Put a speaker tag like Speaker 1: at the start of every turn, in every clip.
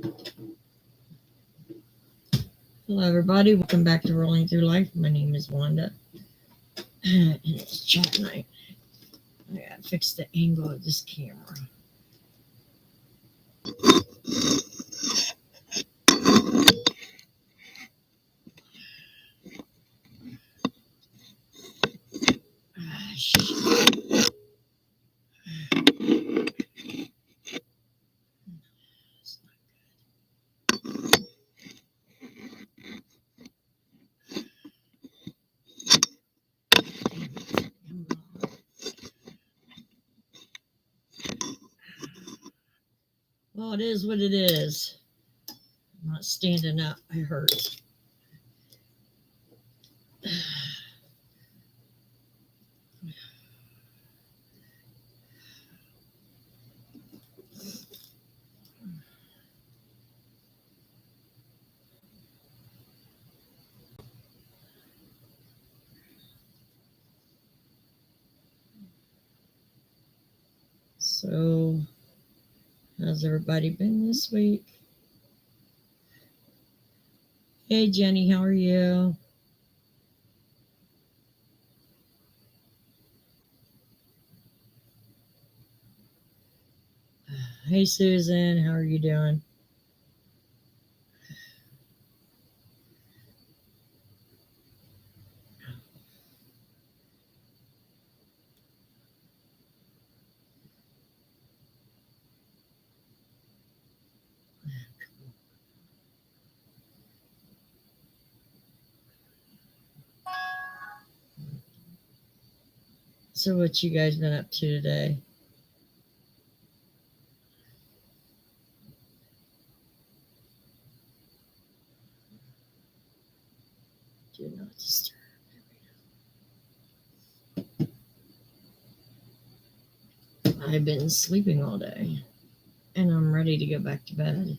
Speaker 1: Hello, everybody. Welcome back to Rolling Through Life. My name is Wanda, and it's chat night. I gotta fix the angle of this camera. Ah, shit. It's not good. Well, it is what it is. I'm not standing up. I hurt. So, how's everybody been this week? Hey, Jenny, how are you? Hey, Susan, how are you doing? So, what you guys been up to today? Do not disturb. I've been sleeping all day, and I'm ready to go back to bed.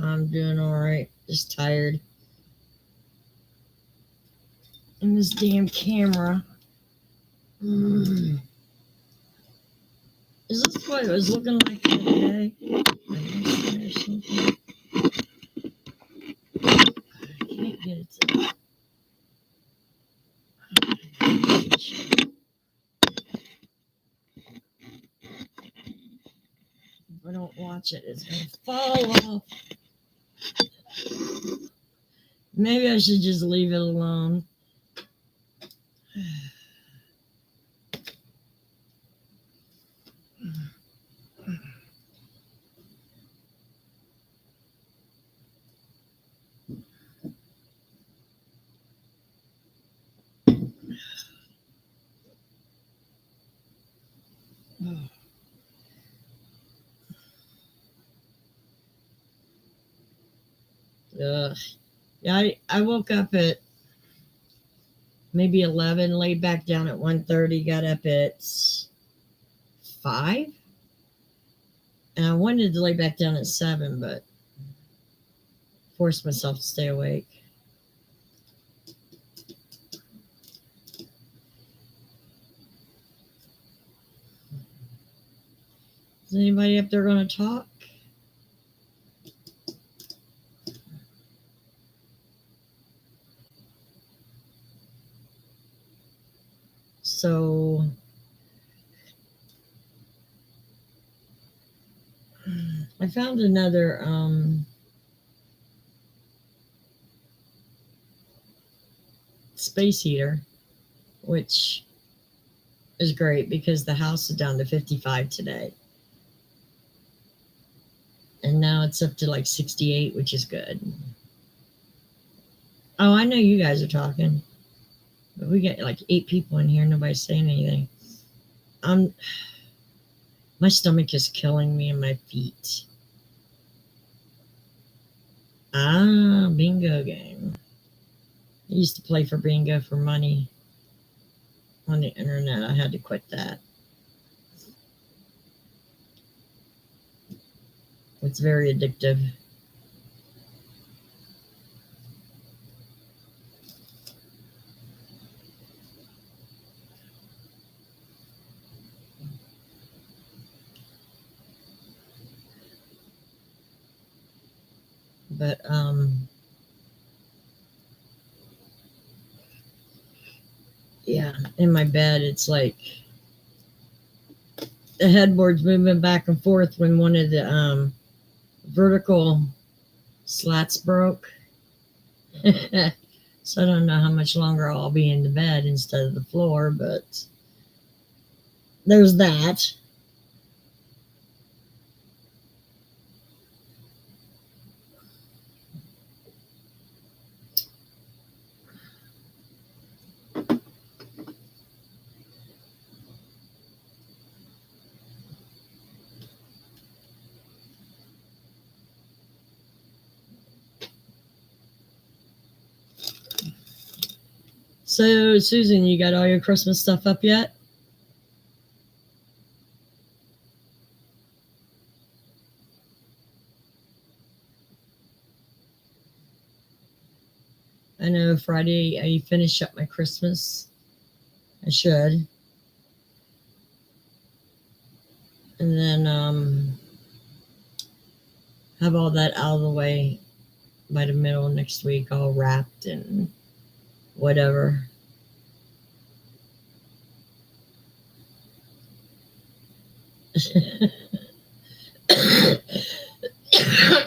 Speaker 1: I'm doing all right. Just tired. And this damn camera. Is this what it was looking like the other day? I can't get it to. If I don't watch it, it's gonna fall off. Maybe I should just leave it alone. Ugh. Yeah, I woke up at maybe 11, laid back down at 1:30, got up at 5. And I wanted to lay back down at 7, but forced myself to stay awake. Is anybody up there going to talk? So I found another space heater, which is great because the house is down to 55 today. And now it's up to like 68, which is good. Oh, I know you guys are talking. But we got like 8 people in here. Nobody's saying anything. My stomach is killing me and my feet. Bingo game. I used to play for bingo for money on the internet. I had to quit that. It's very addictive. But yeah, in my bed, it's like the headboard's moving back and forth when one of the vertical slats broke. So I don't know how much longer I'll be in the bed instead of the floor, but there's that. So, Susan, you got all your Christmas stuff up yet? I know Friday I finish up my Christmas. I should. And then have all that out of the way by the middle of next week, all wrapped and whatever.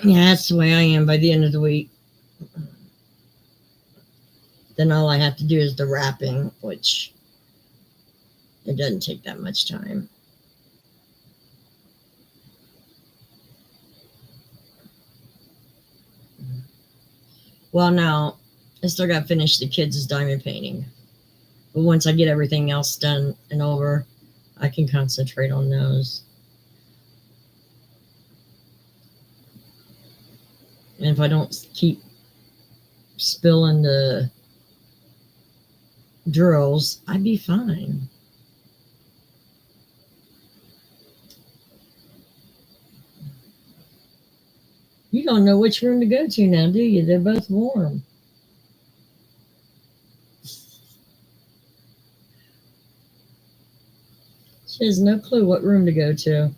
Speaker 1: Yeah, that's the way I am by the end of the week. Then all I have to do is the wrapping, which it doesn't take that much time. Well, now I still got to finish the kids' diamond painting. But once I get everything else done and over, I can concentrate on those. And if I don't keep spilling the drills, I'd be fine. You don't know which room to go to now, do you? They're both warm. She has no clue what room to go to.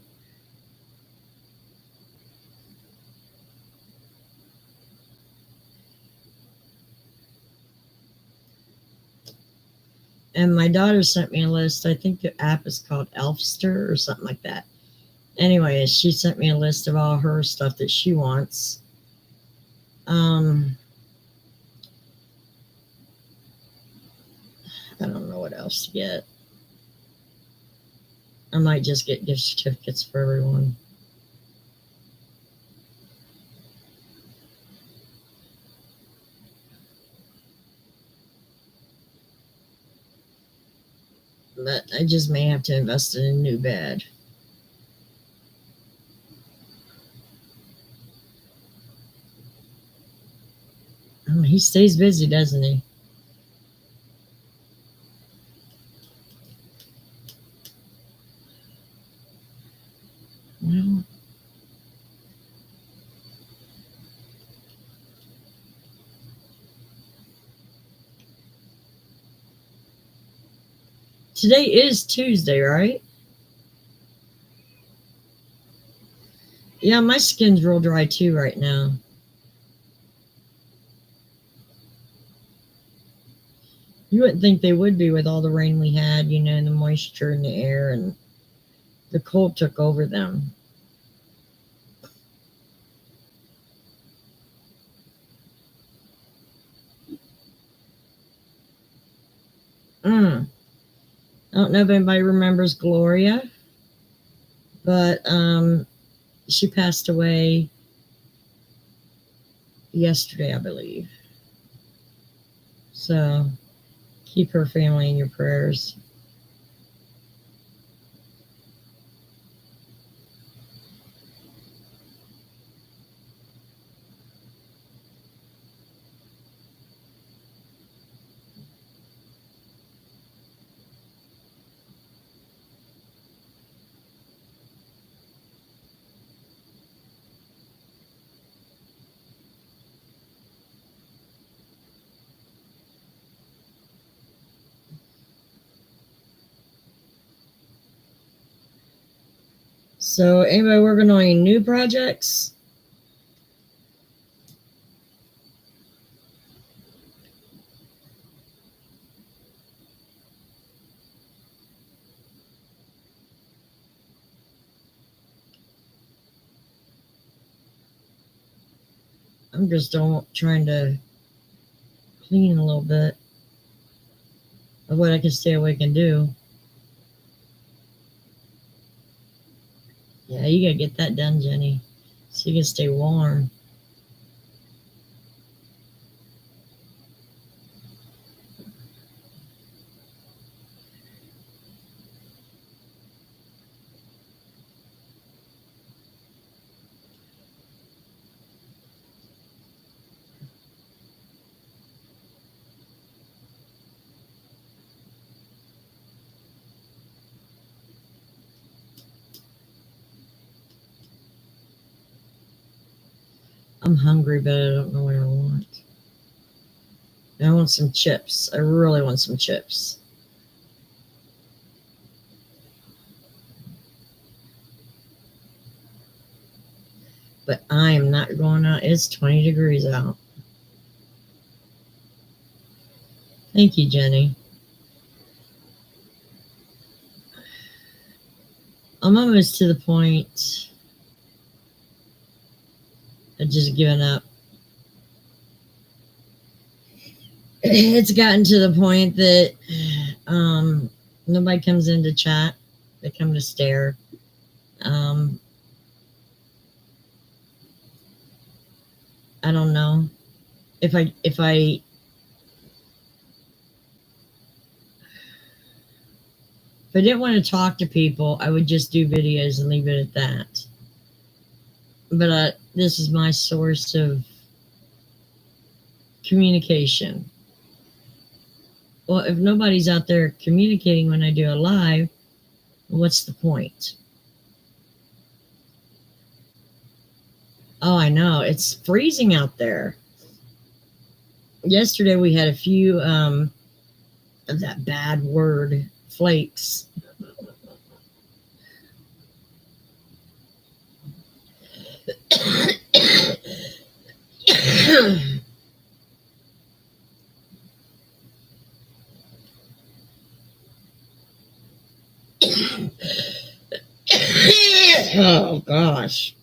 Speaker 1: And my daughter sent me a list. I think the app is called Elfster or something like that. Anyway, she sent me a list of all her stuff that she wants. I don't know what else to get. I might just get gift certificates for everyone. But I just may have to invest in a new bed. He stays busy, doesn't he? Well, today is Tuesday, right? Yeah, my skin's real dry too right now. You wouldn't think they would be with all the rain we had, and the moisture in the air, and the cold took over them. I don't know if anybody remembers Gloria, but she passed away yesterday, I believe. So keep her family in your prayers. So, anybody working on any new projects? I'm just trying to clean a little bit of what I can stay awake and do. Yeah, you gotta get that done, Jenny, so you can stay warm. I'm hungry, but I don't know what I want. I want some chips. I really want some chips. But I am not going out. It's 20 degrees out. Thank you, Jenny. I'm almost to the point of just giving up. It's gotten to the point that nobody comes in to chat. They come to stare. I don't know if I didn't want to talk to people, I would just do videos and leave it at that. But this is my source of communication. Well, if nobody's out there communicating when I do a live, what's the point? Oh, I know. It's freezing out there. Yesterday we had a few of that bad word, flakes. Oh gosh.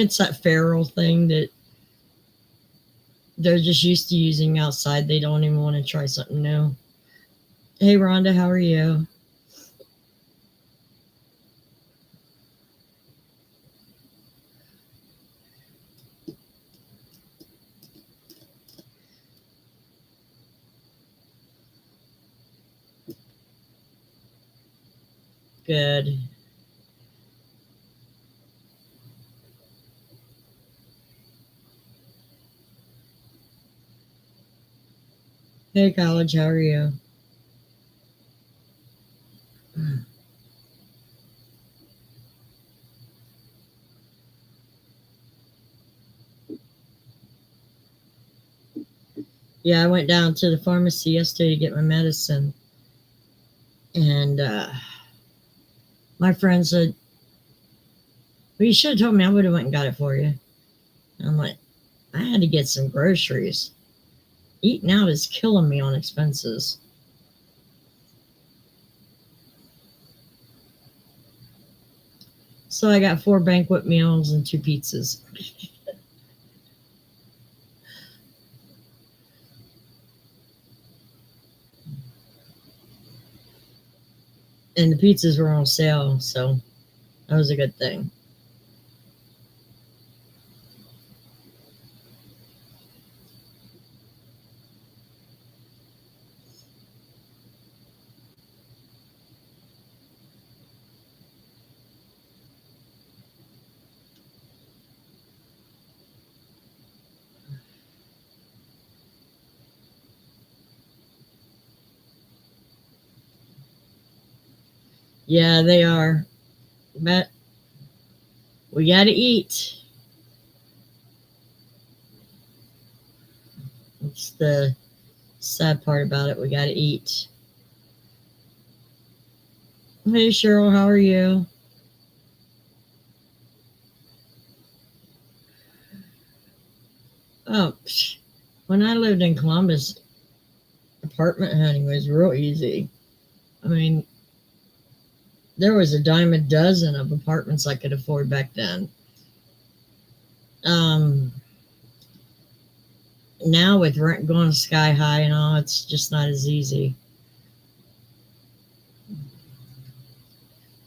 Speaker 1: It's that Ferrell thing that they're just used to using outside. They don't even want to try something new. Hey Rhonda, how are you? Good. Hey college, how are you? Yeah, I went down to the pharmacy yesterday to get my medicine. And my friend said, well, you should have told me. I would have went and got it for you. And I'm like, I had to get some groceries. Eating out is killing me on expenses. So I got 4 banquet meals and 2 pizzas. And the pizzas were on sale, so that was a good thing. Yeah, they are. But we got to eat. It's the sad part about it. We got to eat. Hey, Cheryl, how are you? Oh, when I lived in Columbus, apartment hunting was real easy. I mean, there was a dime a dozen of apartments I could afford back then. Now with rent going sky high and all, it's just not as easy.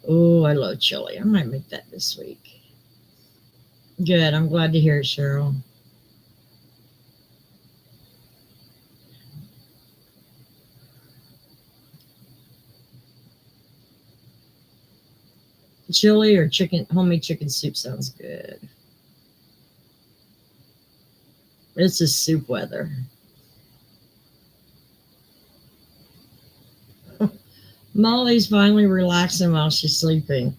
Speaker 1: Oh, I love chili. I might make that this week. Good. I'm glad to hear it, Cheryl. Chili or chicken, homemade chicken soup sounds good. This is soup weather. Molly's finally relaxing while she's sleeping.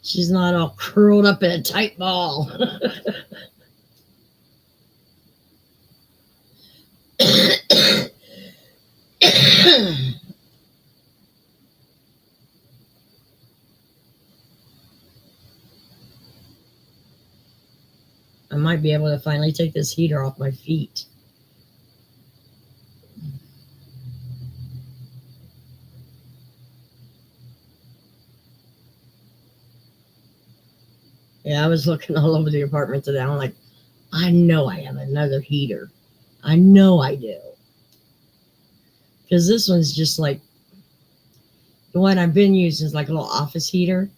Speaker 1: She's not all curled up in a tight ball. I might be able to finally take this heater off my feet. Yeah, I was looking all over the apartment today. I'm like, I know I have another heater. I know I do. Because this one's just like the one I've been using is like a little office heater.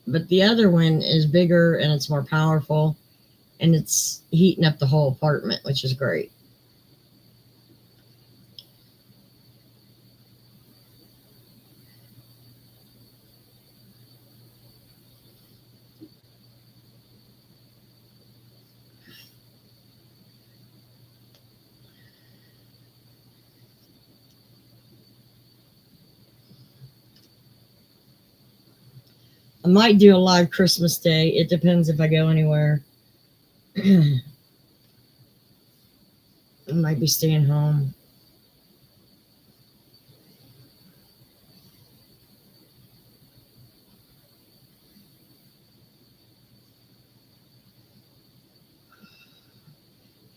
Speaker 1: But the other one is bigger and it's more powerful and it's heating up the whole apartment, which is great. I might do a live Christmas Day. It depends if I go anywhere. I might be staying home.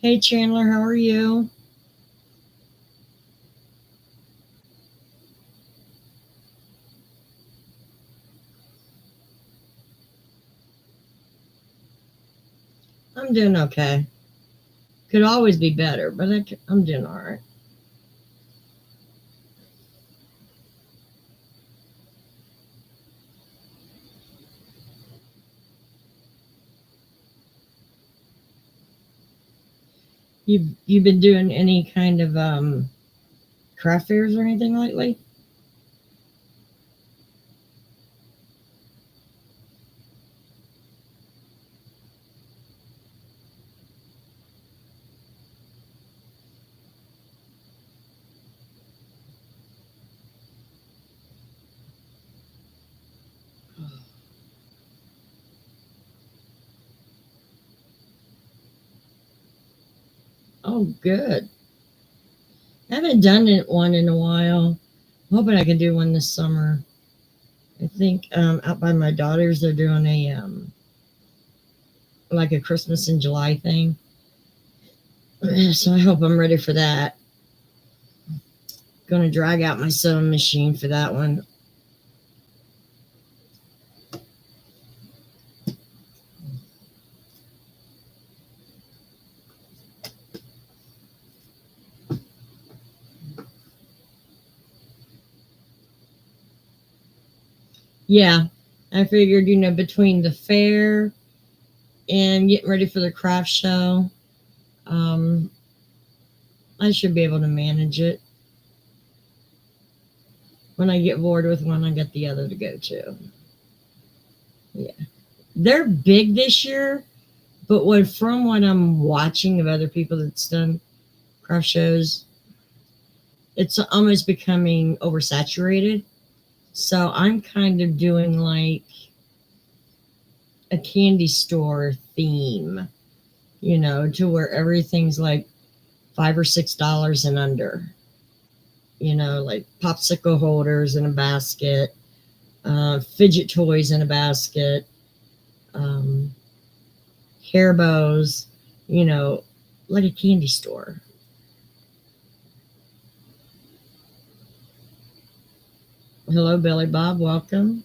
Speaker 1: Hey Chandler, how are you? I'm doing okay. Could always be better, but I'm doing all right. You've been doing any kind of craft fairs or anything lately? Oh, good. I haven't done one in a while. I'm hoping I can do one this summer. I think out by my daughter's, they're doing a like a Christmas in July thing. So I hope I'm ready for that. Going to drag out my sewing machine for that one. Yeah, I figured, between the fair and getting ready for the craft show, um, I should be able to manage it. When I get bored with one, I get the other to go to. Yeah. They're big this year, but from what I'm watching of other people that's done craft shows, it's almost becoming oversaturated. So I'm kind of doing like a candy store theme, to where everything's like $5 or $6 and under. Like popsicle holders in a basket, fidget toys in a basket, um, hair bows, like a candy store. Hello, Billy Bob. Welcome.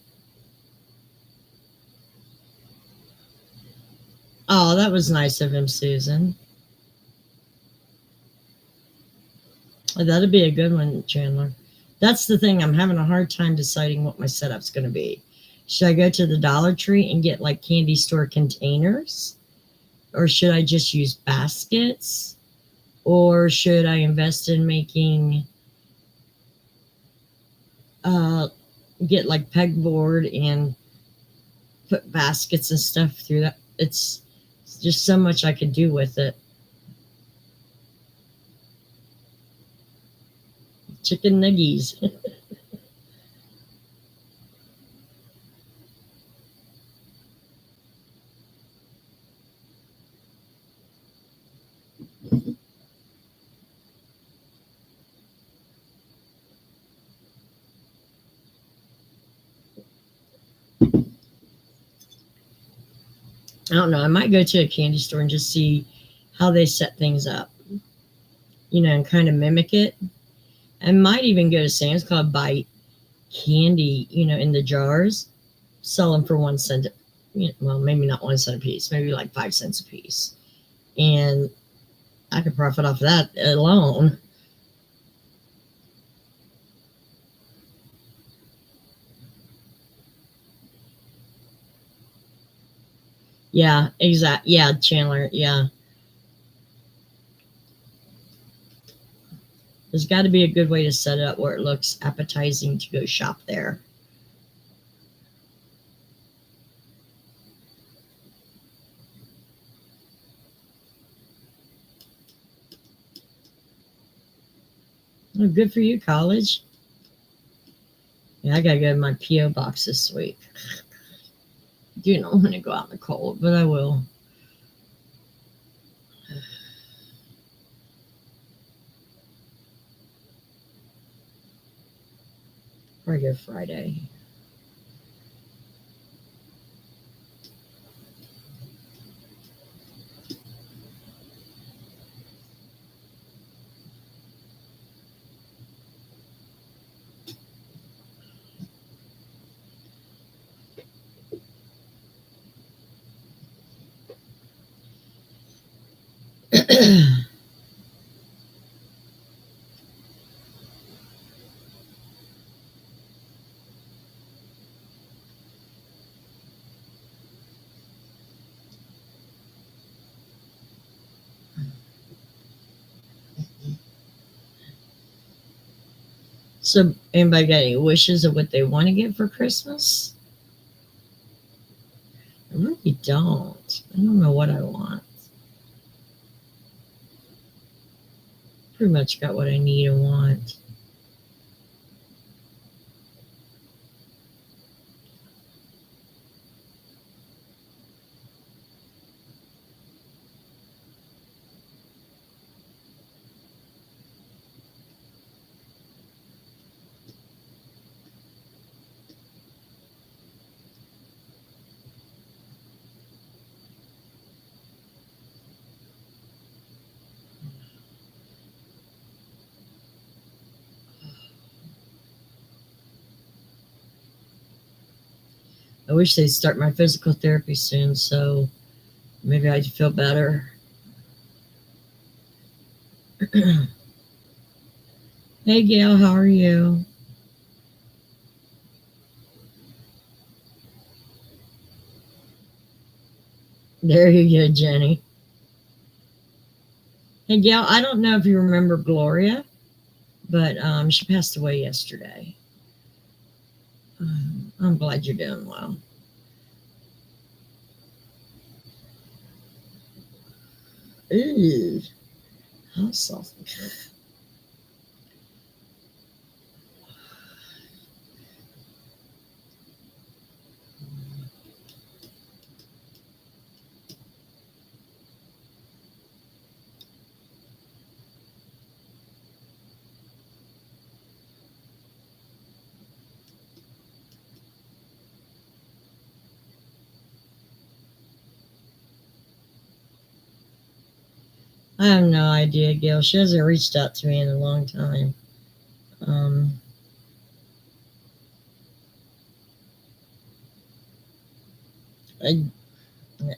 Speaker 1: Oh, that was nice of him, Susan. Oh, that'd be a good one, Chandler. That's the thing. I'm having a hard time deciding what my setup's going to be. Should I go to the Dollar Tree and get like candy store containers? Or should I just use baskets? Or should I invest in making, uh, get like pegboard and put baskets and stuff through that? It's just so much I could do with it. Chicken nuggies. I don't know. I might go to a candy store and just see how they set things up, and kind of mimic it. I might even go to Sam's Club, buy candy, in the jars, sell them for 1 cent. Well, maybe not 1 cent a piece, maybe like 5 cents a piece. And I could profit off of that alone. Yeah, exact. Yeah, Chandler. Yeah. There's got to be a good way to set it up where it looks appetizing to go shop there. Oh, good for you, college. Yeah, I gotta go to my PO box this week. Do not want to go out in the cold, but I will. Probably go Friday. So, anybody got any wishes of what they want to get for Christmas? I really don't. I don't know what I want. Pretty much got what I need and want. I wish they'd start my physical therapy soon, so maybe I'd feel better. Hey, Gail, how are you? There you go, Jenny. Hey, Gail, I don't know if you remember Gloria, but she passed away yesterday. I'm glad you're doing well. Ooh, how soft. I have no idea, Gail. She hasn't reached out to me in a long time. Um, I,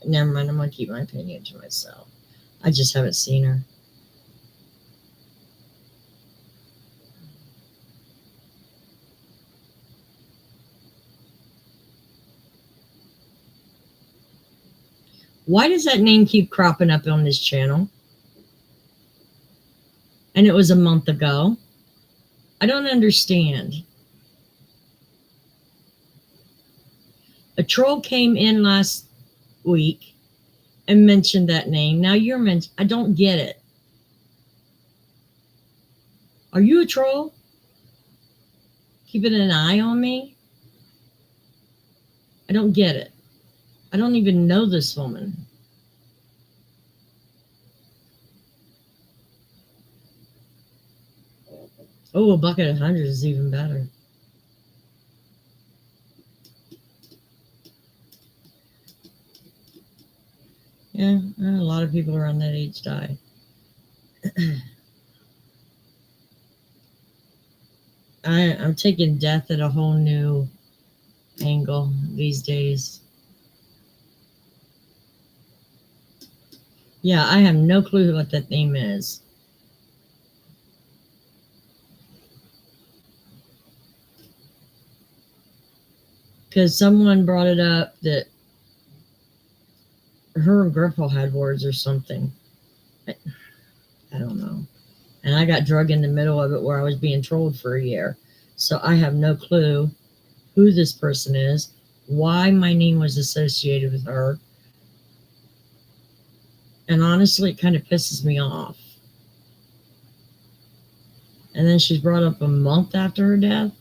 Speaker 1: never mind. I'm gonna keep my opinion to myself. I just haven't seen her. Why does that name keep cropping up on this channel? And it was a month ago. I don't understand. A troll came in last week and mentioned that name. Now you're mentioned. I don't get it. Are you a troll? Keeping an eye on me? I don't get it. I don't even know this woman. Oh, a bucket of hundreds is even better. Yeah, a lot of people around that age die. I'm taking death at a whole new angle these days. Yeah, I have no clue what that name is. Because someone brought it up that her and Grandpa had words or something. I don't know. And I got drug in the middle of it where I was being trolled for a year. So I have no clue who this person is, why my name was associated with her. And honestly, it kind of pisses me off. And then she's brought up a month after her death.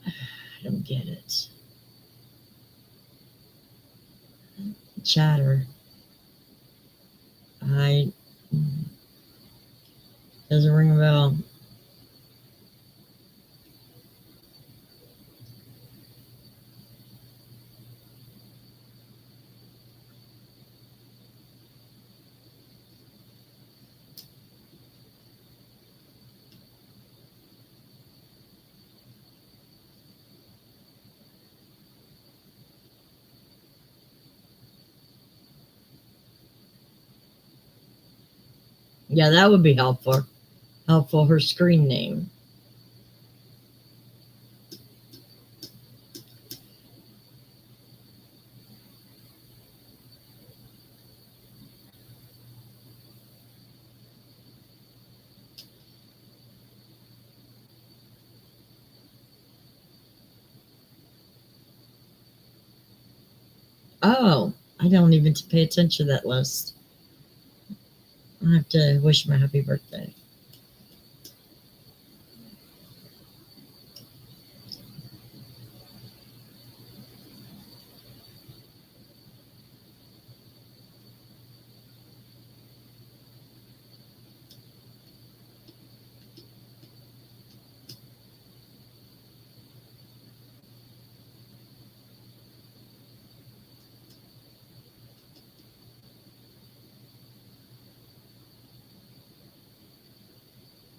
Speaker 1: I don't get it. Chatter. I doesn't ring a bell. Yeah, that would be helpful. Helpful, her screen name. Oh, I don't even pay attention to that list. I have to wish him a happy birthday.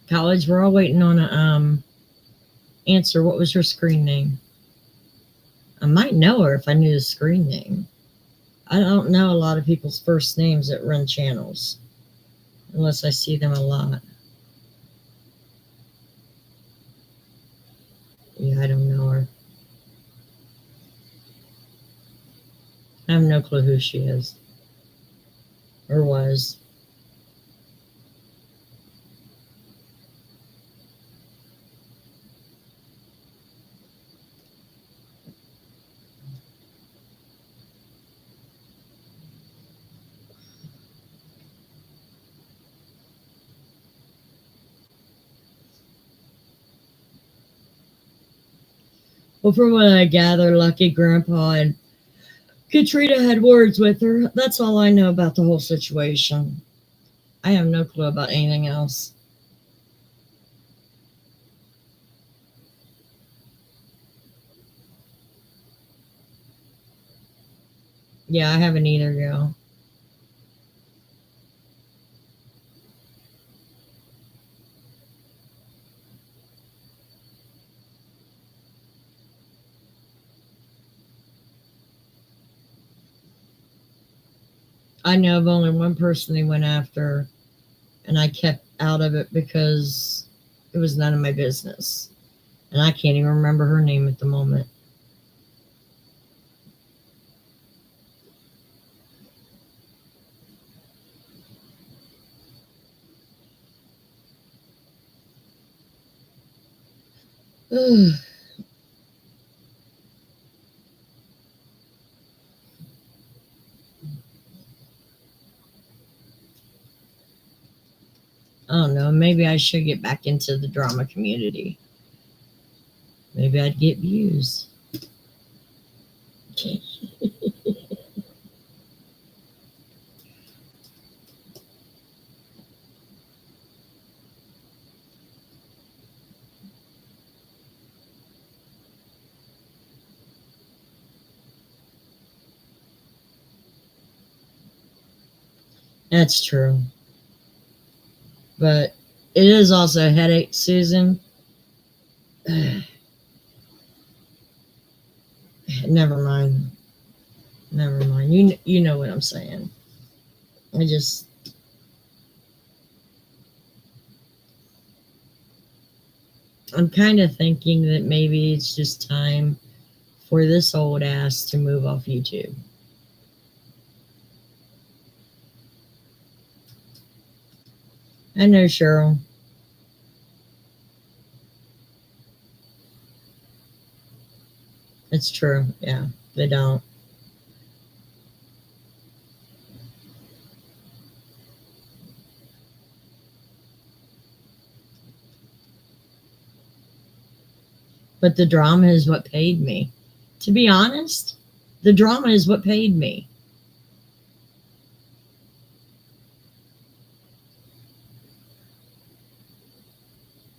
Speaker 1: College, we're all waiting on a answer. What was her screen name? I might know her if I knew the screen name. I don't know a lot of people's first names that run channels unless I see them a lot. Yeah, I don't know her. I have no clue who she is or was. Well, from what I gather, Lucky Grandpa and Katrina had words with her. That's all I know about the whole situation. I have no clue about anything else. Yeah, I haven't either, girl. I know of only one person they went after, and I kept out of it because it was none of my business. And I can't even remember her name at the moment. I don't know. Maybe I should get back into the drama community. Maybe I'd get views. That's true. But it is also headache season. Never mind. Never mind. You know what I'm saying. I just I'm kind of thinking that maybe it's just time for this old ass to move off YouTube. I know, Cheryl. It's true. Yeah, they don't. But the drama is what paid me. To be honest, the drama is what paid me.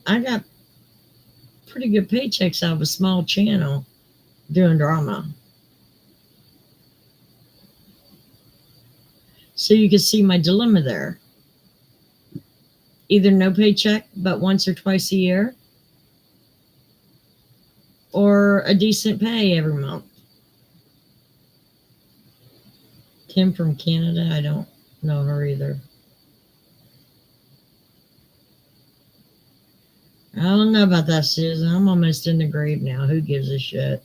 Speaker 1: I got pretty good paychecks out of a small channel doing drama. So you can see my dilemma there. Either no paycheck, but once or twice a year, or a decent pay every month. Kim from Canada, I don't know her either. I don't know about that, Susan. I'm almost in the grave now. Who gives a shit?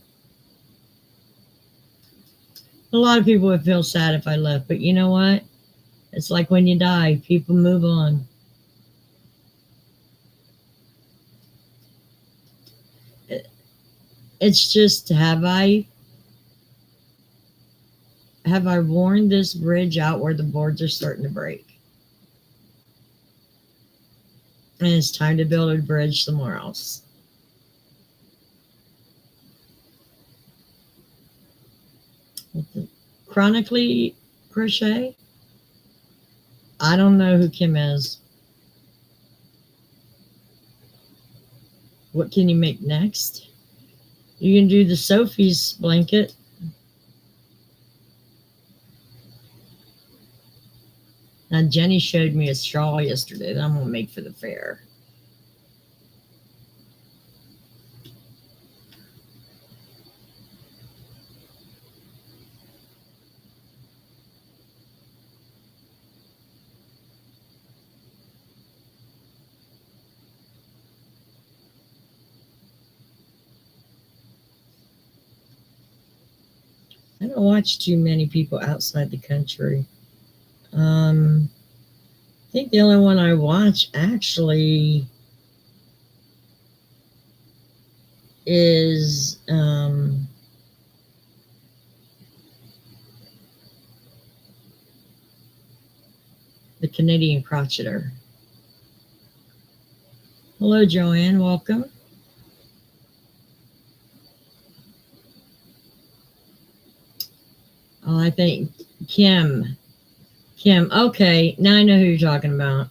Speaker 1: A lot of people would feel sad if I left, but you know what? It's like when you die, people move on. It's just have I worn this bridge out where the boards are starting to break? And it's time to build a bridge somewhere else. Chronically crochet? I don't know who Kim is. What can you make next? You can do the Sophie's blanket. Now, Jenny showed me a straw yesterday that I'm going to make for the fair. I don't watch too many people outside the country. I think the only one I watch actually is the Canadian crocheter. Hello, Joanne. Welcome. Oh, I think Kim. Kim. Okay, now I know who you're talking about.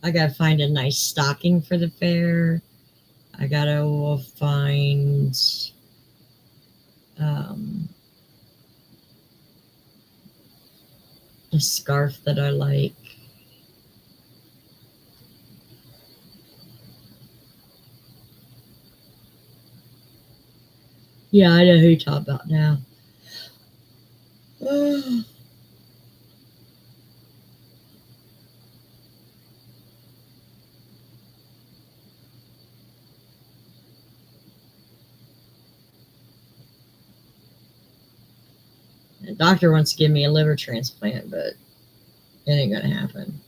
Speaker 1: I gotta find a nice stocking for the fair. I gotta find um, A scarf that I like. Yeah, I know who you're talking about now. The doctor wants to give me a liver transplant, but it ain't gonna happen.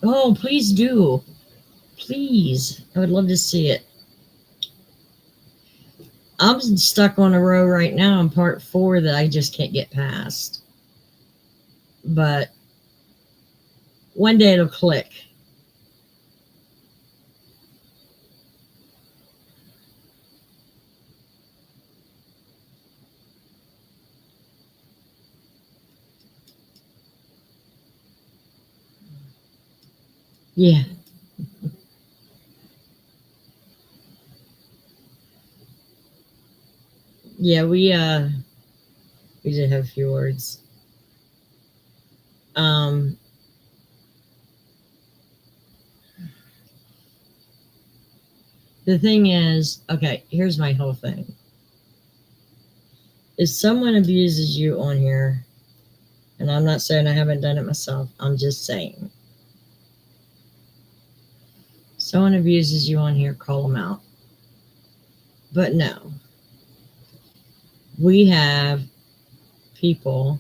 Speaker 1: Oh, please do. Please. I would love to see it. I'm stuck on a row right now in part 4 that I just can't get past. But one day it'll click. Yeah. Yeah, we did have a few words. Um the thing is, okay, here's my whole thing. If someone abuses you on here, and I'm not saying I haven't done it myself, I'm just saying. Someone abuses you on here, call them out. But no. We have people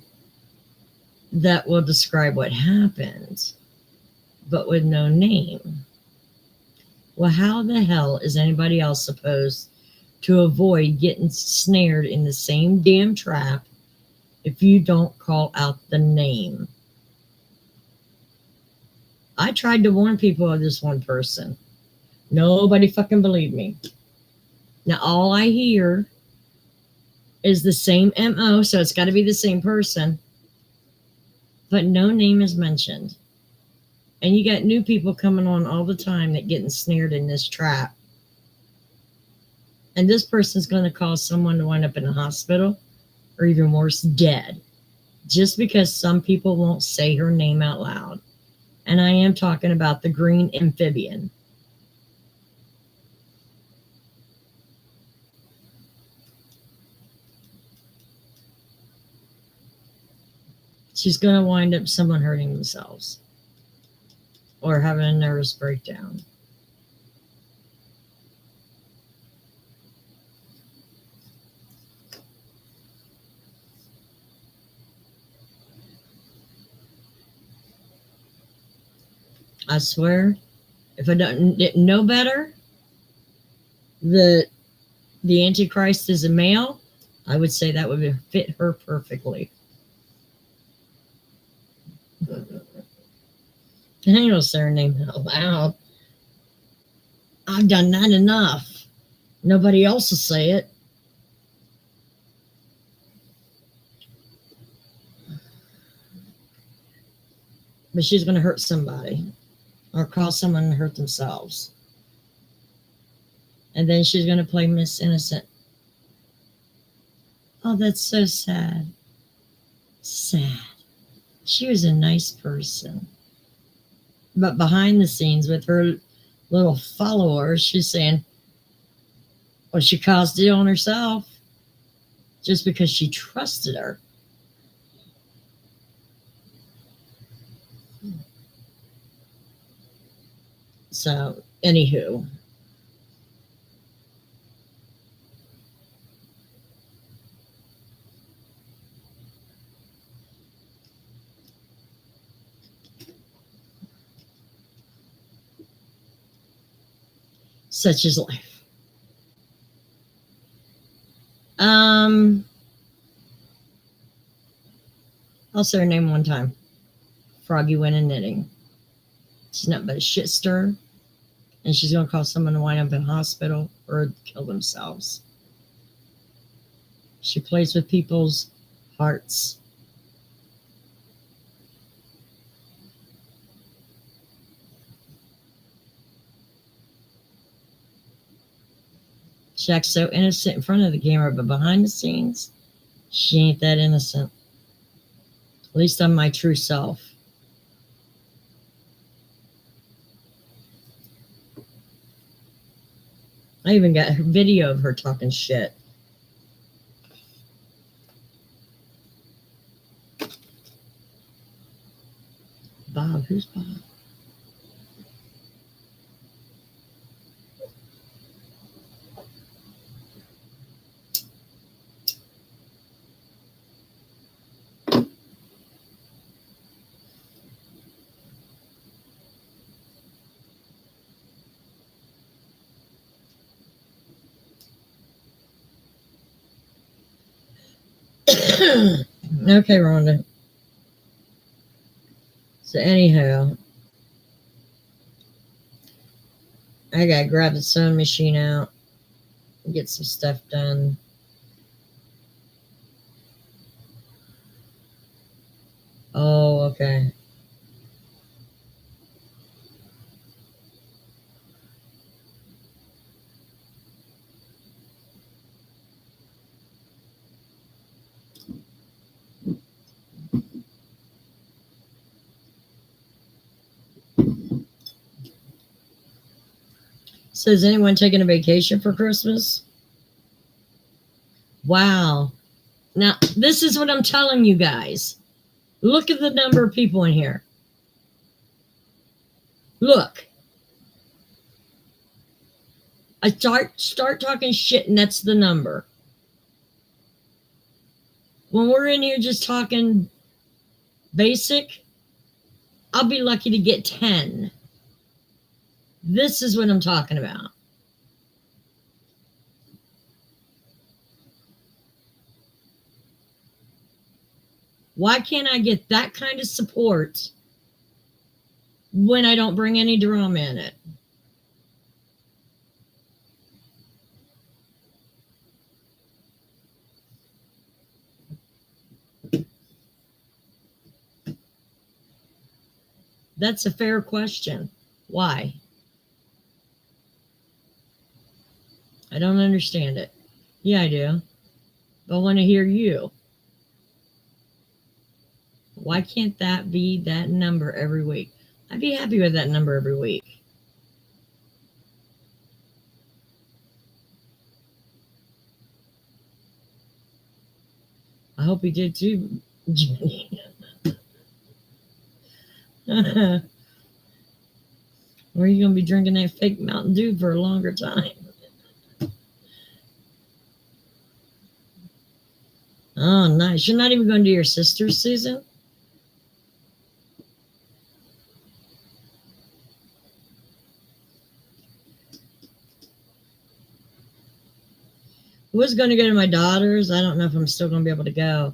Speaker 1: that will describe what happened, but with no name. Well, how the hell is anybody else supposed to avoid getting snared in the same damn trap if you don't call out the name? I tried to warn people of this one person. Nobody fucking believed me. Now, all I hear is the same MO, so it's got to be the same person, but no name is mentioned. And you got new people coming on all the time that getting snared in this trap. And this person's going to cause someone to wind up in a hospital or even worse, dead, just because some people won't say her name out loud. And I am talking about the green amphibian. She's going to wind up someone hurting themselves or having a nervous breakdown. I swear, if I didn't know better, that the Antichrist is a male, I would say that would fit her perfectly. I ain't gonna say her name out loud. I've done that enough. Nobody else will say it. But she's gonna hurt somebody or cause someone to hurt themselves. And then she's gonna play Miss Innocent. Oh, that's so sad. Sad. She was a nice person. But behind the scenes with her little followers, she's saying, well, she caused it on herself just because she trusted her. So, anywho. Such is life. I'll say her name one time. Froggy went in knitting. She's not but a shit stir, and she's gonna cause someone to wind up in hospital or kill themselves. She plays with people's hearts. She acts so innocent in front of the camera, but behind the scenes, she ain't that innocent. At least I'm my true self. I even got a video of her talking shit. Bob, who's Bob? Okay, Rhonda. So anyhow, I gotta grab the sewing machine out and get some stuff done. Oh, okay. So is anyone taking a vacation for Christmas? Wow. Now, this is what I'm telling you guys. Look at the number of people in here. Look. I start talking shit, and that's the number. When we're in here just talking basic, I'll be lucky to get 10. This is what I'm talking about. Why can't I get that kind of support when I don't bring any drama in it? That's a fair question. Why? I don't understand it. Yeah, I do. But I want to hear you. Why can't that be that number every week? I'd be happy with that number every week. I hope he did too, Jenny. Or are you going to be drinking that fake Mountain Dew for a longer time? Oh, nice. You're not even going to your sister's, Susan? I was going to go to my daughter's. I don't know if I'm still going to be able to go.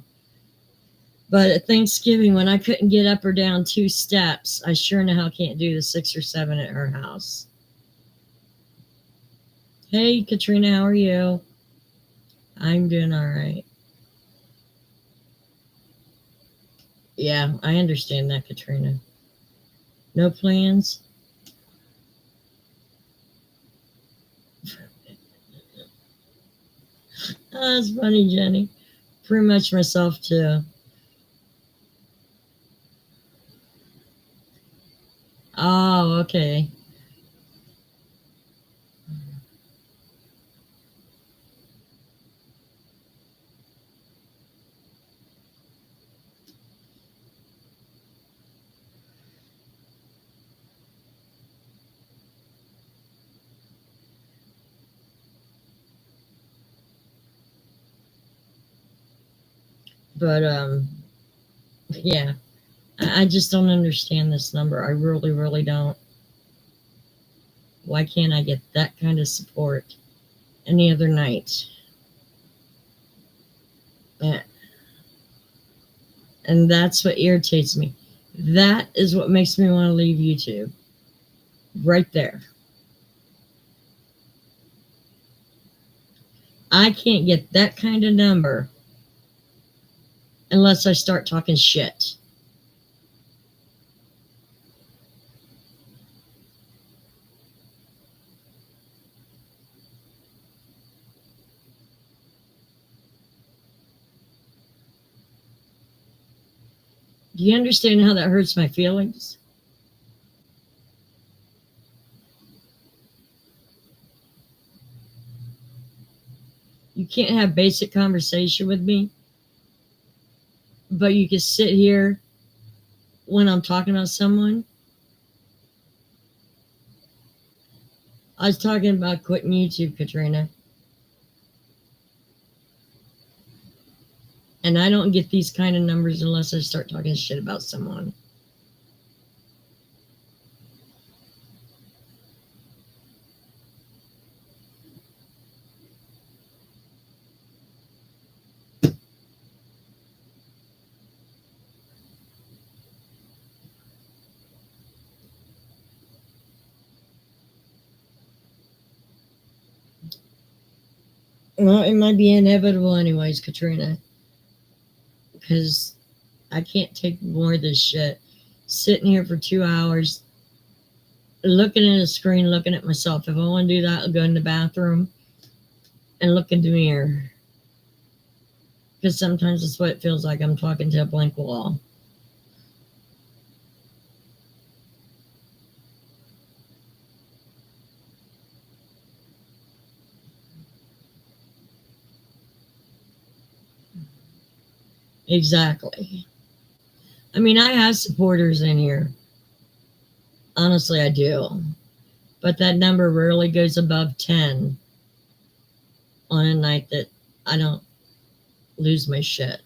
Speaker 1: But at Thanksgiving, when I couldn't get up or down 2 steps, I sure know how can't do the 6 or 7 at her house. Hey, Katrina, how are you? I'm doing all right. Yeah, I understand that, Katrina. No plans? Oh, that's funny, Jenny. Pretty much myself, too. Oh, okay. But, yeah. I just don't understand this number. I really, really don't. Why can't I get that kind of support any other night? Yeah. And that's what irritates me. That is what makes me want to leave YouTube. Right there. I can't get that kind of number unless I start talking shit. Do you understand how that hurts my feelings? You can't have basic conversation with me, but you can sit here when I'm talking about someone. I was talking about quitting YouTube, Katrina. And I don't get these kind of numbers unless I start talking shit about someone. Well, it might be inevitable anyways, Katrina. Because I can't take more of this shit. Sitting here for 2 hours, looking at a screen, looking at myself. If I want to do that, I'll go in the bathroom and look in the mirror. Because sometimes that's what it feels like. I'm talking to a blank wall. Exactly. I mean, I have supporters in here. Honestly, I do. But that number rarely goes above 10 on a night that I don't lose my shit.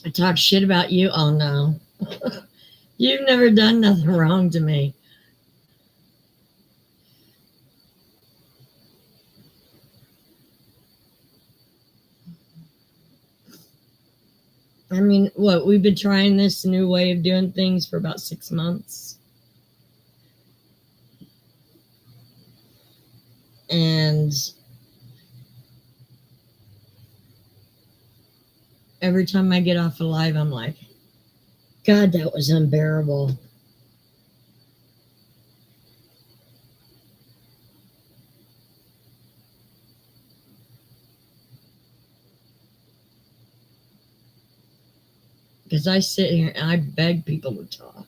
Speaker 1: I talk shit about you. Oh no. You've never done nothing wrong to me. I mean, what? We've been trying this new way of doing things for about 6 months. And every time I get off a live, I'm like, God, that was unbearable. Because I sit here and I beg people to talk.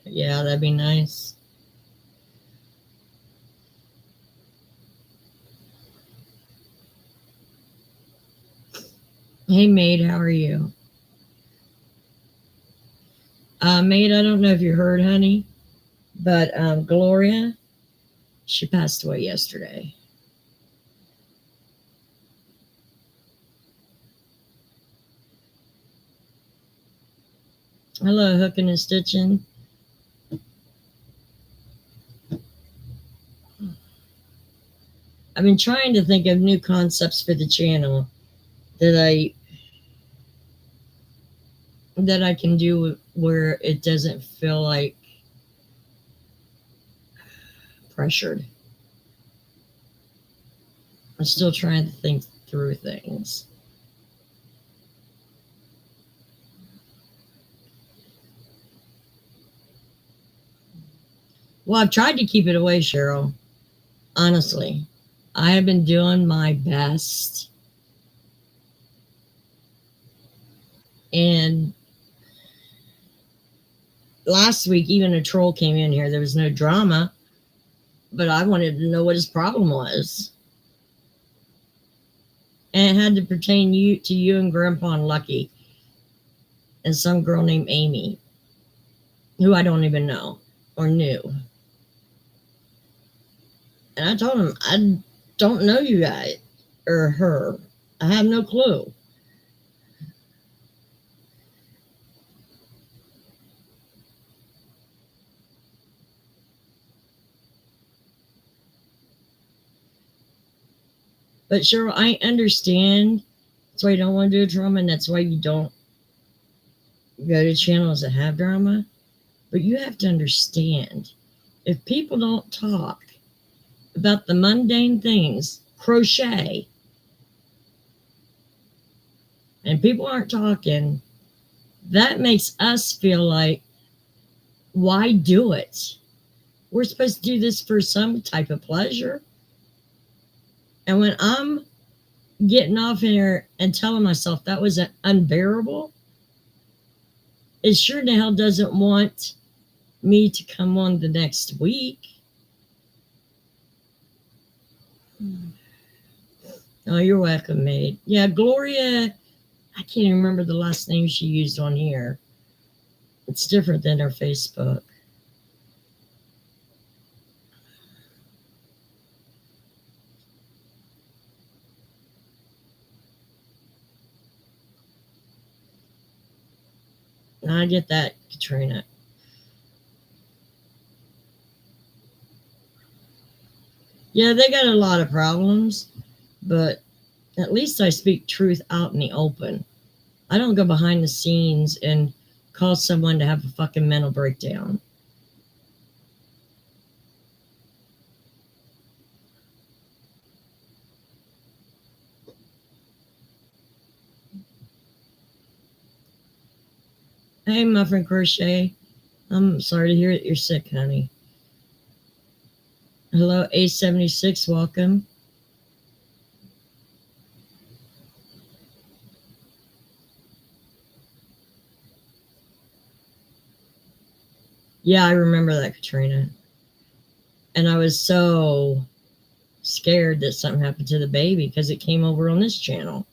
Speaker 1: Yeah, that'd be nice. Hey, maid, how are you? Maid, I don't know if you heard, honey, but Gloria, she passed away yesterday. Hello, hooking and stitching. I've been trying to think of new concepts for the channel that I can do where it doesn't feel like pressured. I'm still trying to think through things. Well, I've tried to keep it away, Cheryl. Honestly, I have been doing my best. And last week, even a troll came in here. There was no drama, but I wanted to know what his problem was. And it had to pertain to you and Grandpa and Lucky and some girl named Amy, who I don't even know or knew. And I told him, I don't know you guys or her. I have no clue. But Cheryl, I understand. That's why you don't want to do drama, and that's why you don't go to channels that have drama. But you have to understand, if people don't talk about the mundane things, crochet, and people aren't talking, that makes us feel like, why do it? We're supposed to do this for some type of pleasure. And when I'm getting off here and telling myself that was unbearable, it sure the hell doesn't want me to come on the next week. Oh, you're welcome, mate. Yeah, Gloria, I can't even remember the last name she used on here. It's different than her Facebook. I get that, Katrina. Yeah, they got a lot of problems, but at least I speak truth out in the open. I don't go behind the scenes and cause someone to have a fucking mental breakdown. Hey, Muffin Crochet. I'm sorry to hear that you're sick, honey. Hello, A76, welcome. Yeah, I remember that, Katrina. And I was so scared that something happened to the baby because it came over on this channel.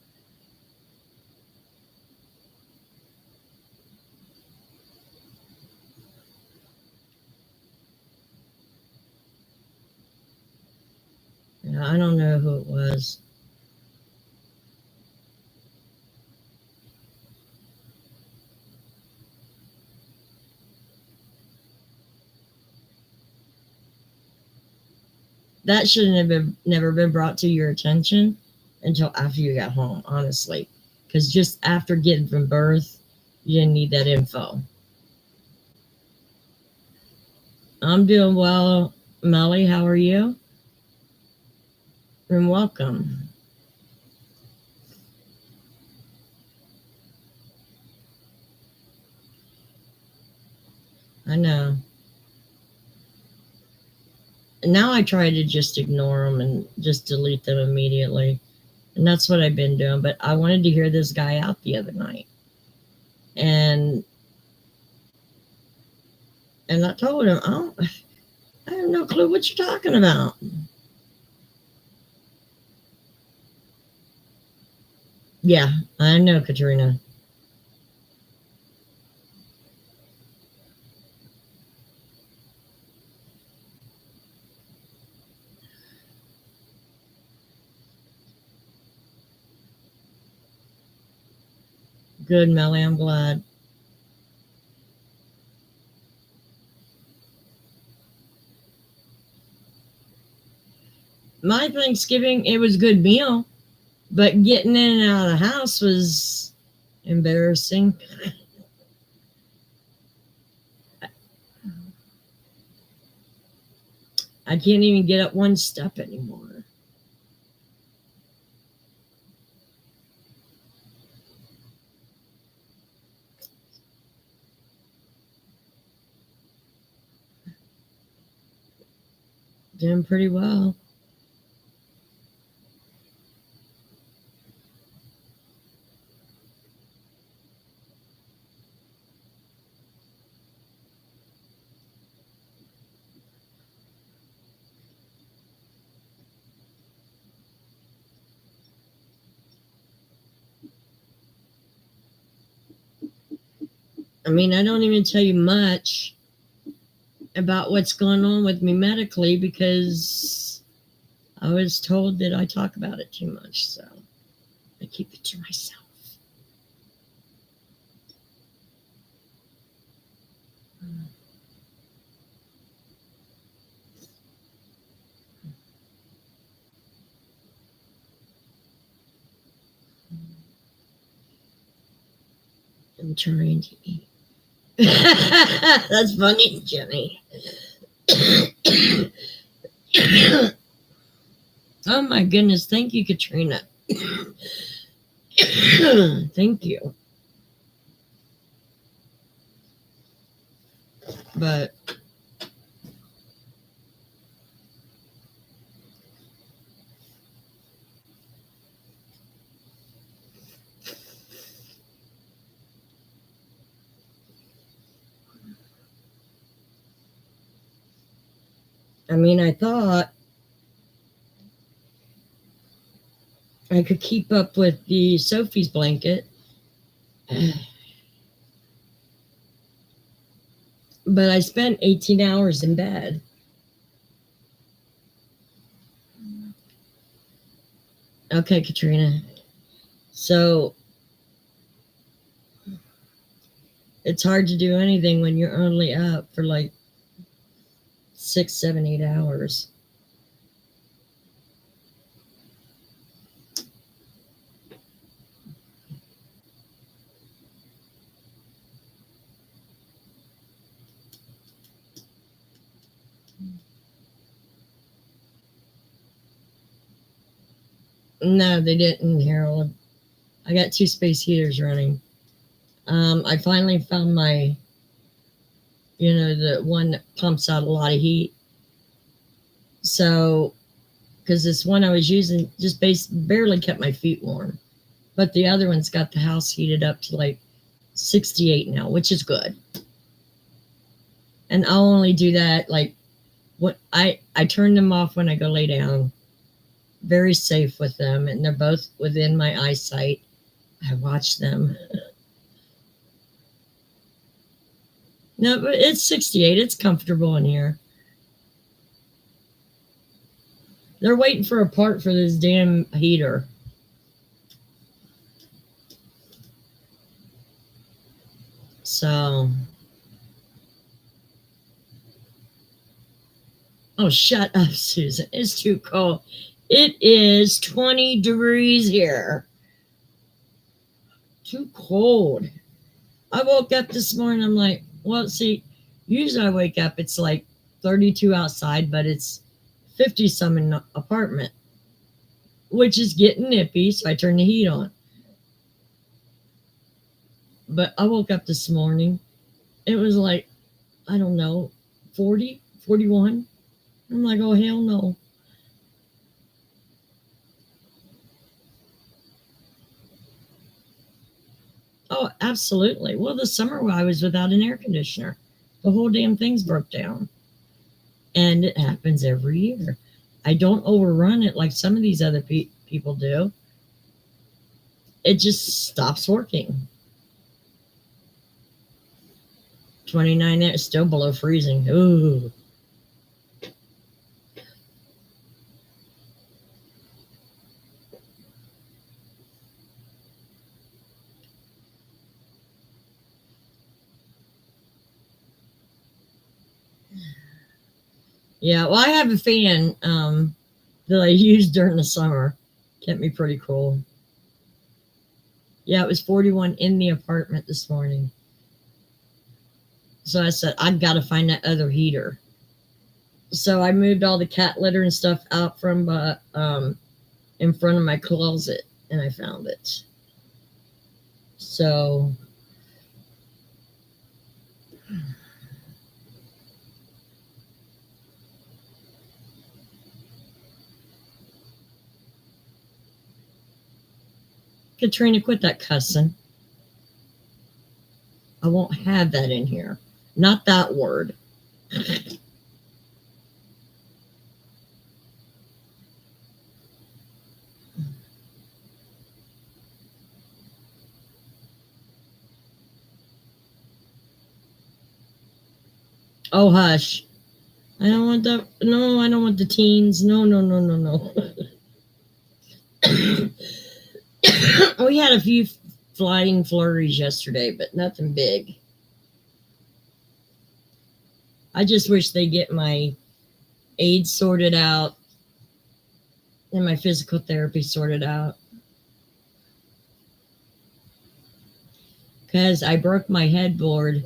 Speaker 1: I don't know who it was. That shouldn't have never been brought to your attention until after you got home, honestly. Because just after getting from birth, you didn't need that info. I'm doing well, Melly. How are you? And welcome. I know. Now I try to just ignore them and just delete them immediately. And that's what I've been doing. But I wanted to hear this guy out the other night. And I told him, I have no clue what you're talking about. Yeah, I know, Katrina. Good, Melly. I'm glad. My Thanksgiving, it was a good meal, but getting in and out of the house was embarrassing. I can't even get up one step anymore. Doing pretty well. I mean, I don't even tell you much about what's going on with me medically because I was told that I talk about it too much, so I keep it to myself. I'm trying to eat. That's funny, Jenny. Oh my goodness, thank you, Katrina. Thank you. But I mean, I thought I could keep up with the Sophie's blanket, but I spent 18 hours in bed. Okay, Katrina. So it's hard to do anything when you're only up for like 6, 7, 8 hours. No, they didn't, Harold. I got 2 space heaters running. I finally found my, the one that pumps out a lot of heat. So, because this one I was using just barely kept my feet warm. But the other one's got the house heated up to like 68 now, which is good. And I'll only do that like what I turn them off when I go lay down. Very safe with them, and they're both within my eyesight. I watch them. No, but it's 68. It's comfortable in here. They're waiting for a part for this damn heater. So, oh, shut up, Susan. It's too cold. It is 20 degrees here. Too cold. I woke up this morning. I'm like, well, see, usually I wake up, it's like 32 outside, but it's 50 some in the apartment, which is getting nippy. So I turned the heat on. But I woke up this morning. It was like, I don't know, 40, 41. I'm like, oh, hell no. Oh, absolutely. Well, the summer I was without an air conditioner. The whole damn thing's broke down. And it happens every year. I don't overrun it like some of these other people do. It just stops working. 29, it's still below freezing. Ooh. Yeah, well, I have a fan that I used during the summer. Kept me pretty cool. Yeah, it was 41 in the apartment this morning. So I said, I've got to find that other heater. So I moved all the cat litter and stuff out from in front of my closet, and I found it. So Katrina, quit that cussing. I won't have that in here. Not that word. Oh, hush. I don't want the, no, I don't want the teens. No, no, no, no, no. We had a few flying flurries yesterday, but nothing big. I just wish they get my AIDS sorted out and my physical therapy sorted out. Because I broke my headboard.